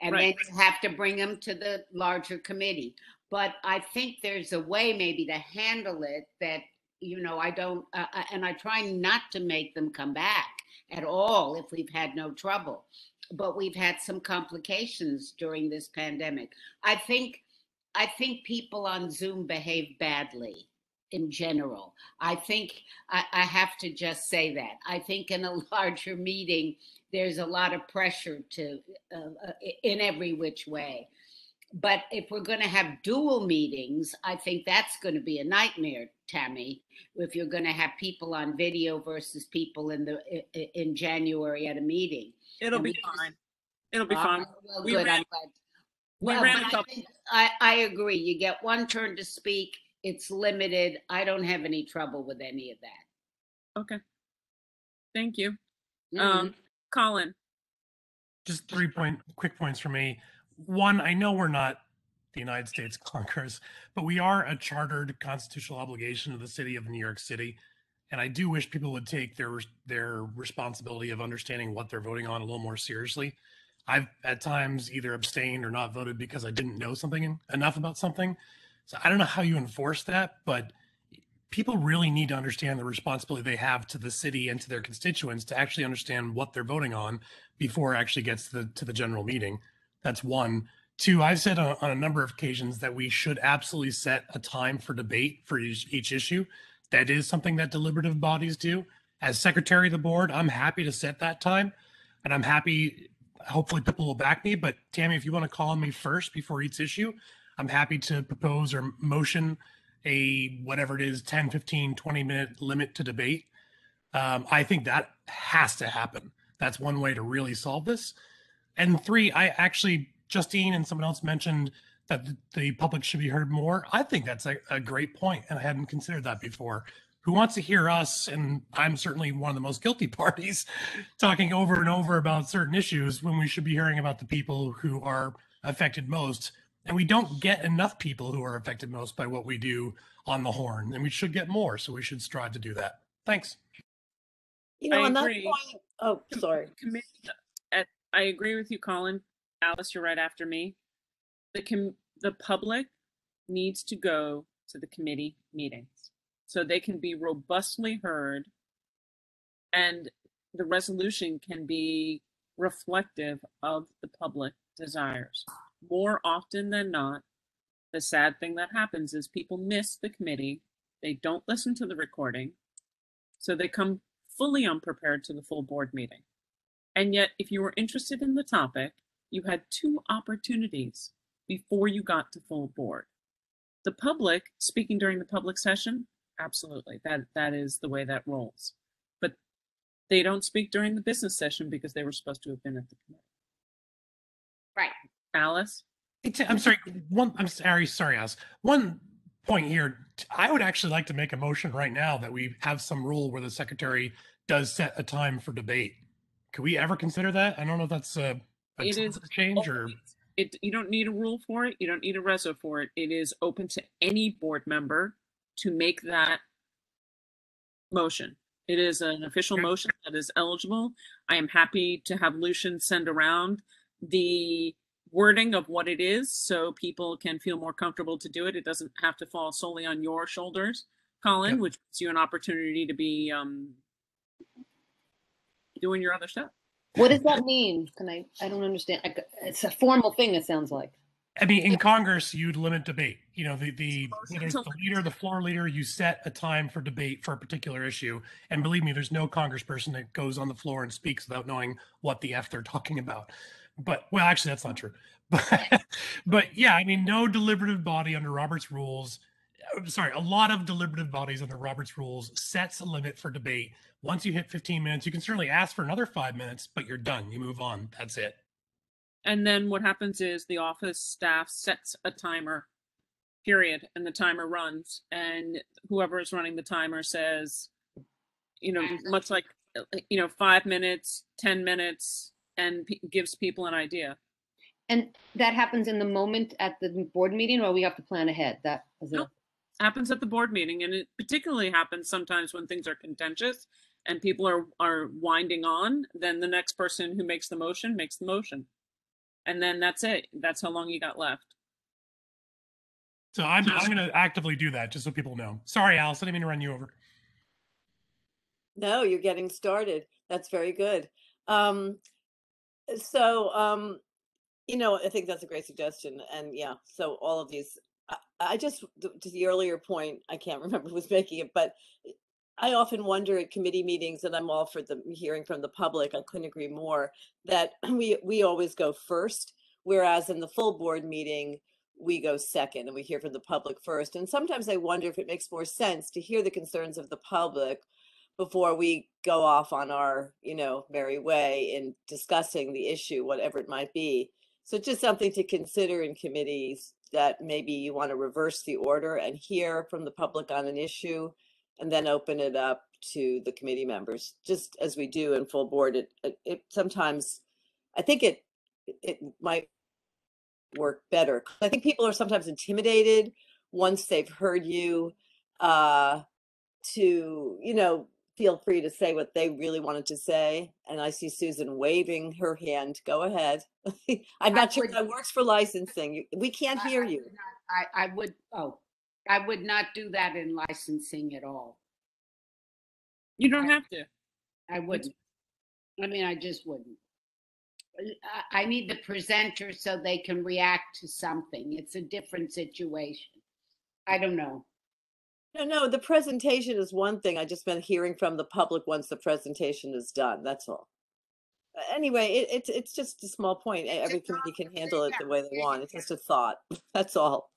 And then you have to bring them to the larger committee. But I think there's a way maybe to handle it that, you know, I don't, and I try not to make them come back at all if we've had no trouble. But we've had some complications during this pandemic. I think people on Zoom behave badly in general. I think I have to just say that. I think in a larger meeting, there's a lot of pressure to in every which way. But if we're going to have dual meetings, I think that's going to be a nightmare, Tammy. If you're going to have people on video versus people in January at a meeting, it'll be fine. It'll be fine. Well, good. I'm glad. Well, I agree. You get one turn to speak. It's limited. I don't have any trouble with any of that. Okay. Thank you. Mhm. Colin. Just 3 quick points for me. One, I know we're not the United States Congress, but we are a chartered constitutional obligation of the city of New York City. And I do wish people would take their responsibility of understanding what they're voting on a little more seriously. I've at times either abstained or not voted because I didn't know something enough about something. So I don't know how you enforce that, but people really need to understand the responsibility they have to the city and to their constituents to actually understand what they're voting on before it actually gets to the general meeting. That's one. Two, I've said on a number of occasions that we should absolutely set a time for debate for each issue. That is something that deliberative bodies do. As secretary of the board, I'm happy to set that time, and I'm happy, hopefully people will back me, but Tammy, if you want to call on me first before each issue, I'm happy to propose or motion a, whatever it is, 10, 15, 20-minute limit to debate. I think that has to happen. That's one way to really solve this. And three, I actually, Justine and someone else mentioned that the public should be heard more. I think that's a great point, and I hadn't considered that before. Who wants to hear us, and I'm certainly one of the most guilty parties, talking over and over about certain issues when we should be hearing about the people who are affected most? And we don't get enough people who are affected most by what we do on the Horn, and we should get more, so we should strive to do that. Thanks. You know, I on that agree. point, oh, sorry. I agree with you, Colin. Alice, you're right after me. The public needs to go to the committee meetings so they can be robustly heard, and the resolution can be reflective of the public desires. More often than not, the sad thing that happens is people miss the committee, they don't listen to the recording, so they come fully unprepared to the full board meeting. And yet, if you were interested in the topic, you had 2 opportunities before you got to full board. The public, speaking during the public session, absolutely, that is the way that rolls. But they don't speak during the business session because they were supposed to have been at the committee. Right. Alice? I'm sorry, Alice. One point here, I would actually like to make a motion right now that we have some rule where the secretary does set a time for debate. Could we ever consider that? I don't know if that's a change or... You don't need a rule for it. You don't need a reso for it. It is open to any board member to make that motion. It is an official motion that is eligible. I am happy to have Lucian send around the wording of what it is so people can feel more comfortable to do it. It doesn't have to fall solely on your shoulders, Colin, which gives you an opportunity to be doing your other stuff. What does that mean? I don't understand. It's a formal thing, it sounds like. I mean, in Congress, you'd limit debate. You know, whether it's the leader, the floor leader, you set a time for debate for a particular issue. And believe me, there's no congressperson that goes on the floor and speaks without knowing what the F they're talking about. But, well, actually, that's not true. But yeah, I mean, no deliberative body under Robert's rules. Sorry, a lot of deliberative bodies under Robert's rules sets a limit for debate. Once you hit 15 minutes, you can certainly ask for another 5 minutes, but you're done. You move on. That's it. And then what happens is the office staff sets a timer, period, and the timer runs. And whoever is running the timer says, much like, 5 minutes, 10 minutes, and gives people an idea. And that happens in the moment at the board meeting, or we have to plan ahead? That is Nope. Happens at the board meeting, and it particularly happens sometimes when things are contentious and people are winding on. Then the next person who makes the motion, and then that's it. That's how long you got left. So I'm going to actively do that just so people know. Sorry, Alice, I didn't mean to run you over. No, you're getting started. That's very good. I think that's a great suggestion. And yeah, so all of these, I just, to the earlier point, I can't remember who was making it, but I often wonder at committee meetings, and I'm all for the hearing from the public, I couldn't agree more, that we always go first, whereas in the full board meeting, we go second and we hear from the public first. And sometimes I wonder if it makes more sense to hear the concerns of the public before we go off on our, merry way in discussing the issue, whatever it might be. So just something to consider in committees, that maybe you want to reverse the order and hear from the public on an issue and then open it up to the committee members, just as we do in full board. It sometimes, I think it might work better. I think people are sometimes intimidated once they've heard you to, feel free to say what they really wanted to say. And I see Susan waving her hand. Go ahead. I'm not sure that works for licensing. We can't hear you. I would not do that in licensing at all. You don't have to. I wouldn't. I just wouldn't. I need the presenter so they can react to something. It's a different situation. I don't know. No, the presentation is one thing. I just meant hearing from the public once the presentation is done. That's all. Anyway, it's just a small point. Every committee can handle it the way they want. It's just a thought. That's all.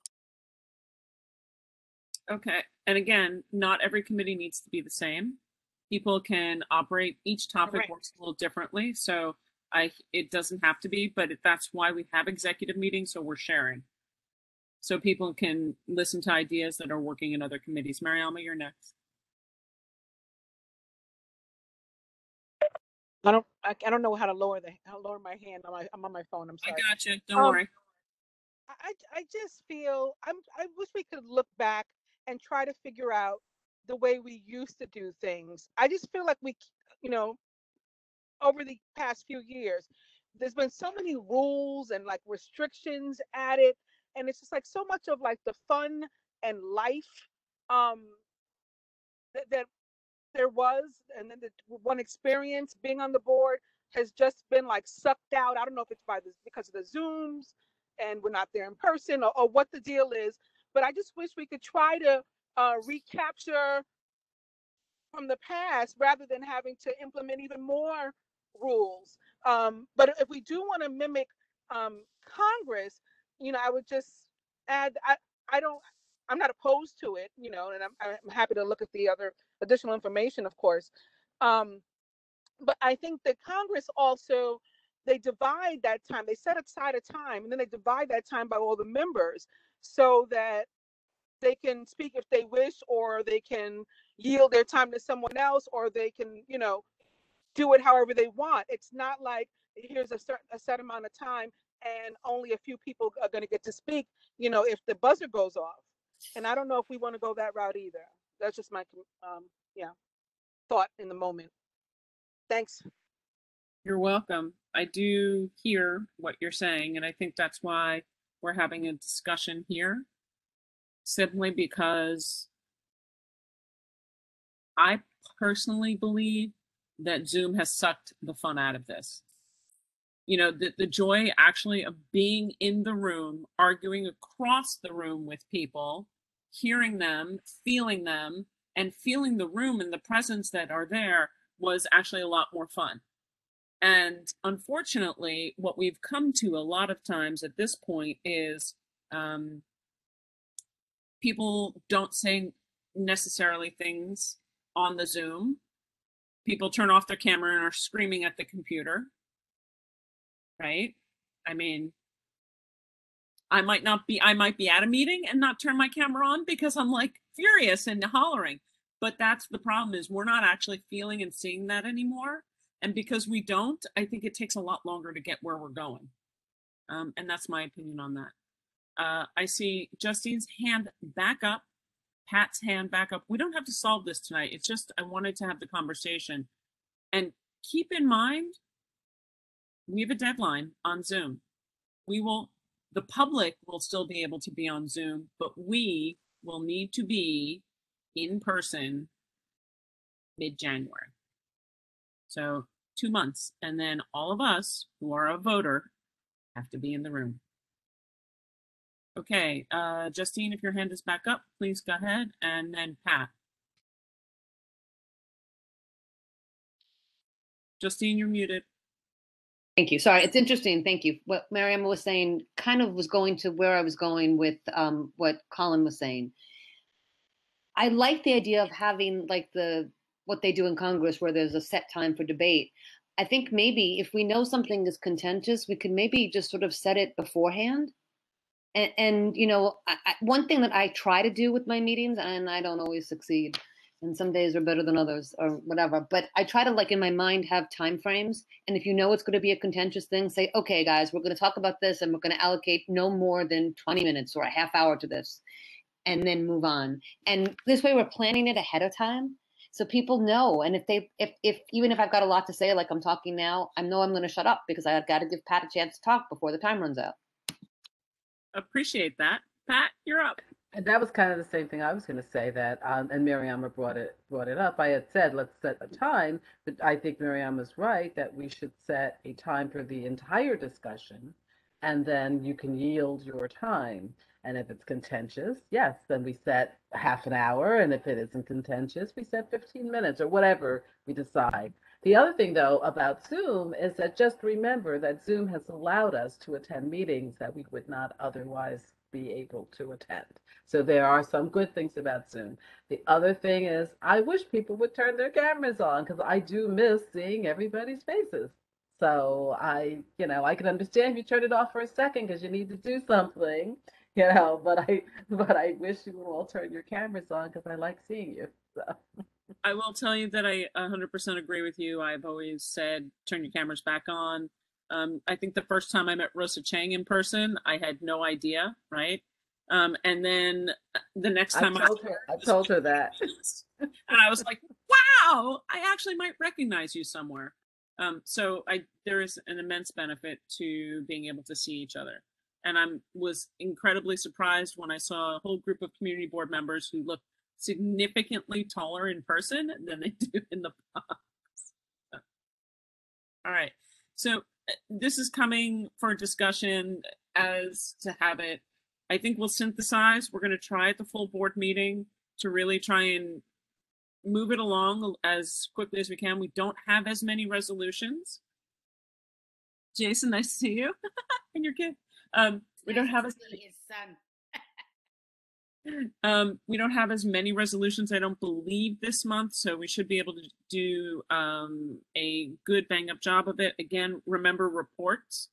Okay. And again, not every committee needs to be the same. People can operate, each topic works a little differently. So it doesn't have to be, but that's why we have executive meetings. So we're sharing. So people can listen to ideas that are working in other committees. Mariama, you're next. I don't know how to lower my hand. I'm on my phone. I'm sorry. I got you. Don't worry. I just feel I wish we could look back and try to figure out the way we used to do things. I just feel like we, over the past few years, there's been so many rules and like restrictions added, and it's just like so much of like the fun and life that there was, and then the one experience being on the board has just been like sucked out. I don't know if it's because of the Zooms and we're not there in person, or what the deal is, but I just wish we could try to recapture from the past rather than having to implement even more rules. But if we do want to mimic Congress, I would just add, I'm not opposed to it, and I'm happy to look at the other additional information, of course. But I think that Congress also, they divide that time. They set aside a time, and then they divide that time by all the members so that they can speak if they wish, or they can yield their time to someone else, or they can, do it however they want. It's not like here's a set amount of time and only a few people are going to get to speak, if the buzzer goes off. And I don't know if we want to go that route either. That's just my thought in the moment. Thanks. You're welcome. I do hear what you're saying, and I think that's why we're having a discussion here, simply because I personally believe that Zoom has sucked the fun out of this. The joy actually of being in the room, arguing across the room with people, hearing them, and feeling the room and the presence that are there was actually a lot more fun. And unfortunately, what we've come to a lot of times at this point is people don't say necessarily things on the Zoom. People turn off their camera and are screaming at the computer, right? I mean, I might be at a meeting and not turn my camera on because I'm like furious and hollering. But that's the problem, is we're not actually feeling and seeing that anymore. And because we don't, I think it takes a lot longer to get where we're going. And that's my opinion on that. I see Justine's hand back up, Pat's hand back up. We don't have to solve this tonight. It's just I wanted to have the conversation. And keep in mind, we have a deadline on Zoom. The public will still be able to be on Zoom, but we will need to be in person mid-January. So 2 months. And then all of us who are a voter have to be in the room. Okay, Justine, if your hand is back up, please go ahead. And then Pat. Justine, you're muted. Thank you. Sorry, it's interesting. Thank you. What Mariam was saying kind of was going to where I was going with what Colin was saying. I like the idea of having like what they do in Congress where there's a set time for debate. I think maybe if we know something is contentious, we could maybe just sort of set it beforehand. And you know, one thing that I try to do with my meetings, and I don't always succeed, and some days are better than others or whatever, but I try to, like, in my mind have time frames. And if you know it's going to be a contentious thing, say, okay, guys, we're going to talk about this and we're going to allocate no more than 20 minutes or a half hour to this, and then move on. And this way we're planning it ahead of time so people know. And if even if I've got a lot to say, like I'm talking now, I know I'm going to shut up because I've got to give Pat a chance to talk before the time runs out. Appreciate that. Pat, you're up. And that was kind of the same thing I was going to say, that, and Mariama brought it up. I had said, let's set a time, but I think Mariama's right that we should set a time for the entire discussion, and then you can yield your time. And if it's contentious, yes, then we set half an hour. And if it isn't contentious, we set 15 minutes or whatever we decide. The other thing, though, about Zoom is that just remember that Zoom has allowed us to attend meetings that we would not otherwise be able to attend. So there are some good things about Zoom. The other thing is I wish people would turn their cameras on because I do miss seeing everybody's faces. So I can understand if you turn it off for a second because you need to do something, but I wish you would all turn your cameras on because I like seeing you. So. I will tell you that I 100% agree with you. I've always said, turn your cameras back on. I think the first time I met Rosa Chang in person, I had no idea, right? And then the next time I told her that. And I was like, wow, I actually might recognize you somewhere. So there is an immense benefit to being able to see each other. And I was incredibly surprised when I saw a whole group of community board members who looked significantly taller in person than they do in the box. All right. So this is coming for discussion as to have it. I think we'll synthesize. We're going to try at the full board meeting to really try and move it along as quickly as we can. We don't have as many resolutions. Jason, nice to see you and your kid. We don't have as many. His son. We don't have as many resolutions, I don't believe, this month, so we should be able to do a good bang-up job of it. Again, remember reports,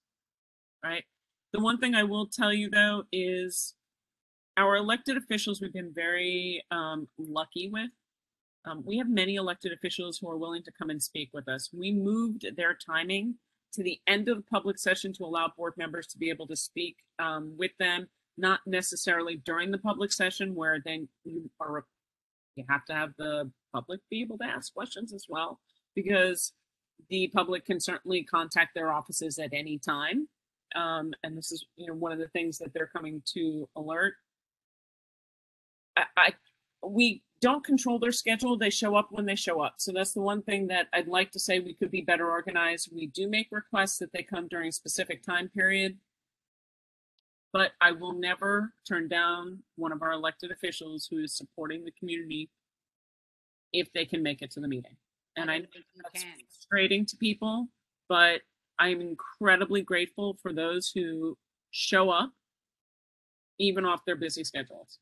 right? The one thing I will tell you, though, is our elected officials we've been very lucky with. We have many elected officials who are willing to come and speak with us. We moved their timing to the end of the public session to allow board members to be able to speak with them, not necessarily during the public session where then you have to have the public be able to ask questions as well, because the public can certainly contact their offices at any time. And this is one of the things that they're coming to alert. We don't control their schedule. They show up when they show up. So that's the one thing that I'd like to say we could be better organized. We do make requests that they come during a specific time period, but I will never turn down one of our elected officials who is supporting the community if they can make it to the meeting. And I know that's frustrating to people, but I'm incredibly grateful for those who show up even off their busy schedules.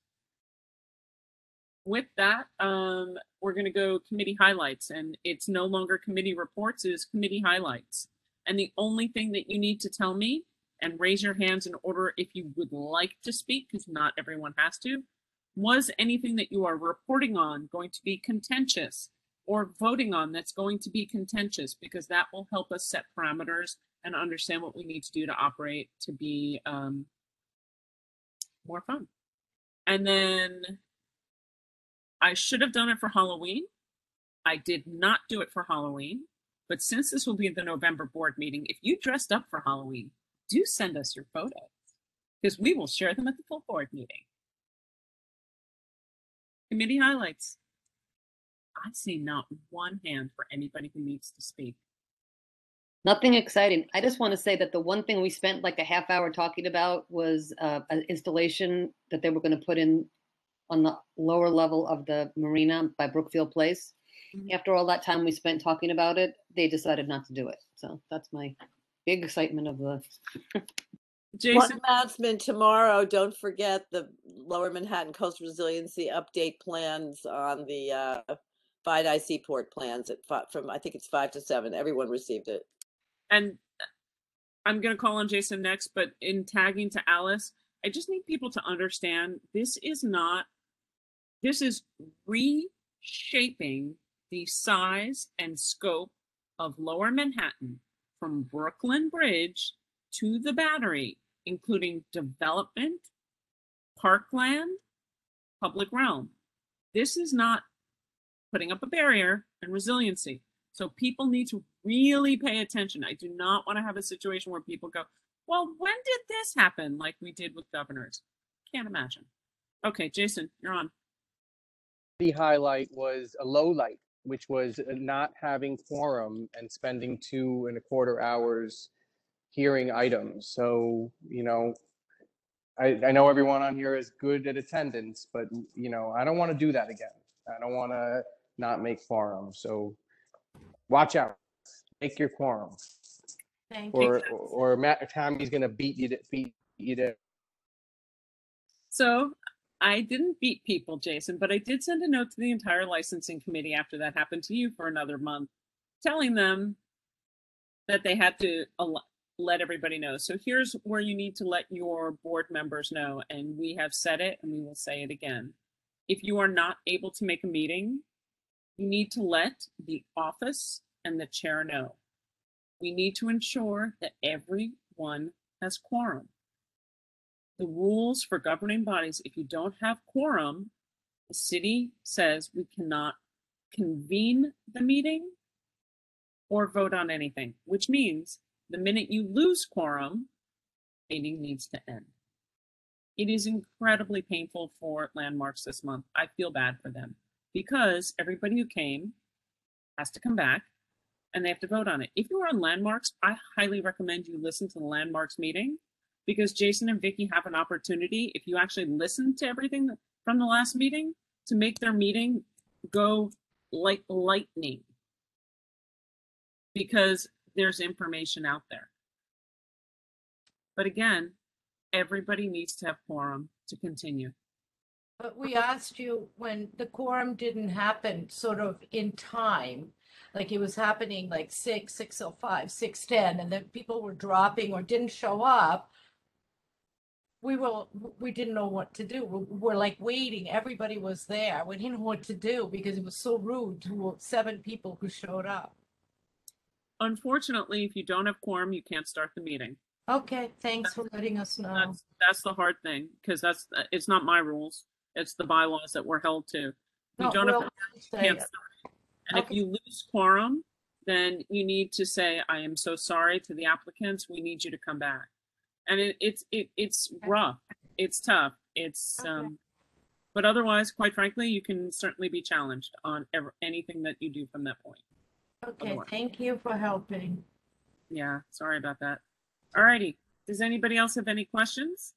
With that, we're going to go committee highlights, and it's no longer committee reports, it is committee highlights. And the only thing that you need to tell me, and raise your hands in order if you would like to speak, because not everyone has to, was anything that you are reporting on going to be contentious or voting on that's going to be contentious, because that will help us set parameters and understand what we need to do to operate to be more fun. And then I should have done it for Halloween. I did not do it for Halloween, but since this will be the November board meeting, if you dressed up for Halloween, do send us your photos, because we will share them at the full board meeting. Committee highlights. I see not one hand for anybody who needs to speak. Nothing exciting. I just want to say that the one thing we spent like a half hour talking about was an installation that they were going to put in on the lower level of the marina by Brookfield Place. Mm-hmm. After all that time we spent talking about it, they decided not to do it. So that's my big excitement of the. Jason. One announcement tomorrow, don't forget the Lower Manhattan Coast Resiliency update plans on the Fide Seaport plans from I think it's 5 to 7. Everyone received it. And I'm going to call on Jason next, but in tagging to Alice, I just need people to understand this is reshaping the size and scope of Lower Manhattan from Brooklyn Bridge to the Battery, including development, parkland, public realm. This is not putting up a barrier and resiliency. So people need to really pay attention. I do not want to have a situation where people go, well, when did this happen? Like we did with governors. Can't imagine. Okay, Jason, you're on. The highlight was a low light, which was not having quorum and spending 2.25 hours hearing items. So, you know, I know everyone on here is good at attendance, but, you know, I don't want to do that again. I don't want to not make quorum. So watch out, make your quorum. Thank you. Or Matt Tammy's going to beat you to. So I didn't beat people, Jason, but I did send a note to the entire licensing committee after that happened to you for another month, telling them that they had to let everybody know. So here's where you need to let your board members know, and we have said it and we will say it again. If you are not able to make a meeting, you need to let the office and the chair know. We need to ensure that everyone has quorum. The rules for governing bodies, if you don't have quorum, the city says we cannot convene the meeting or vote on anything, which means the minute you lose quorum, meeting needs to end. It is incredibly painful for Landmarks this month. I feel bad for them because everybody who came has to come back and they have to vote on it. If you are on Landmarks, I highly recommend you listen to the Landmarks meeting, because Jason and Vicky have an opportunity, if you actually listen to everything from the last meeting, to make their meeting go like lightning, because there's information out there. But again, everybody needs to have quorum to continue. But we asked you when the quorum didn't happen sort of in time, like it was happening like 6:05, 6:10, and then people were dropping or didn't show up. We didn't know what to do. We're like waiting. Everybody was there. We didn't know what to do because it was so rude to 7 people who showed up. Unfortunately, if you don't have quorum, you can't start the meeting. Okay, thanks for letting us know. That's the hard thing, because it's not my rules. It's the bylaws that we're held to. If you don't have quorum, you can't start. And if you lose quorum, then you need to say, I am so sorry to the applicants. We need you to come back. And it's rough. It's tough. It's but otherwise, quite frankly, you can certainly be challenged on anything that you do from that point. Okay, otherwise. Thank you for helping. Yeah, sorry about that. All righty. Does anybody else have any questions?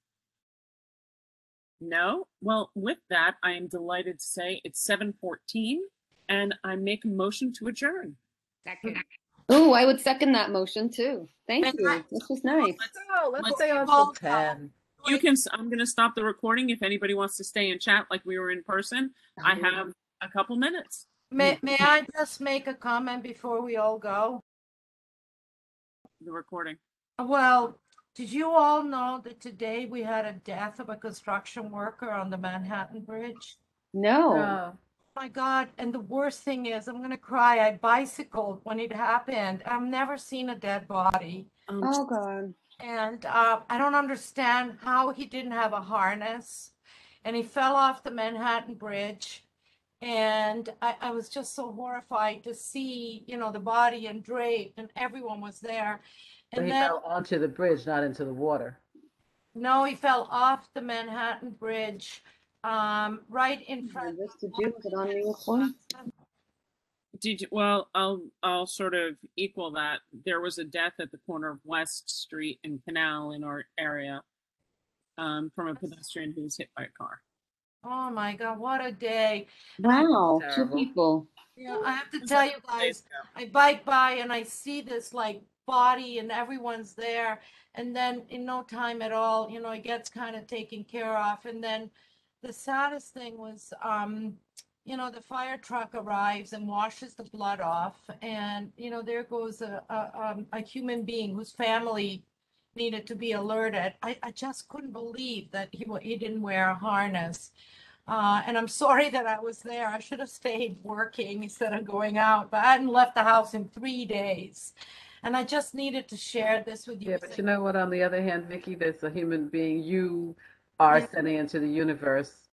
No? Well, with that, I am delighted to say it's 7:14, and I make a motion to adjourn. Second. Oh, I would second that motion too. Thank And you. This was nice. Let's Let's stay on all till 10. You can, I'm going to stop the recording. If anybody wants to stay and chat like we were in person, I have a couple minutes. may I just make a comment before we all go? The recording. Well, did you all know that today we had a death of a construction worker on the Manhattan Bridge? No. My God, and the worst thing is, I'm gonna cry. I bicycled when it happened. I've never seen a dead body. Oh God. And I don't understand how he didn't have a harness. And he fell off the Manhattan Bridge. And I was just so horrified to see, you know, the body and draped, and everyone was there. So And he then, fell onto the bridge, not into the water. no, he fell off the Manhattan Bridge, right in front. This did you? Was it on the recording? Did you, well, I'll sort of equal that. There was a death at the corner of West Street and Canal in our area, from a pedestrian who was hit by a car. Oh my God, what a day. Wow, two Terrible. people. Yeah, I have to tell you guys, I bike by and I see this like body and everyone's there. And then in no time at all, you know, it gets kind of taken care of. And then the saddest thing was, you know, the fire truck arrives and washes the blood off. And, you know, there goes a human being whose family needed to be alerted. I just couldn't believe that he didn't wear a harness. And I'm sorry that I was there. I should have stayed working instead of going out, but I hadn't left the house in 3 days. And I just needed to share this with you. Yeah, but you know what? On the other hand, Vicky, there's a human being you are Yeah. sending into the universe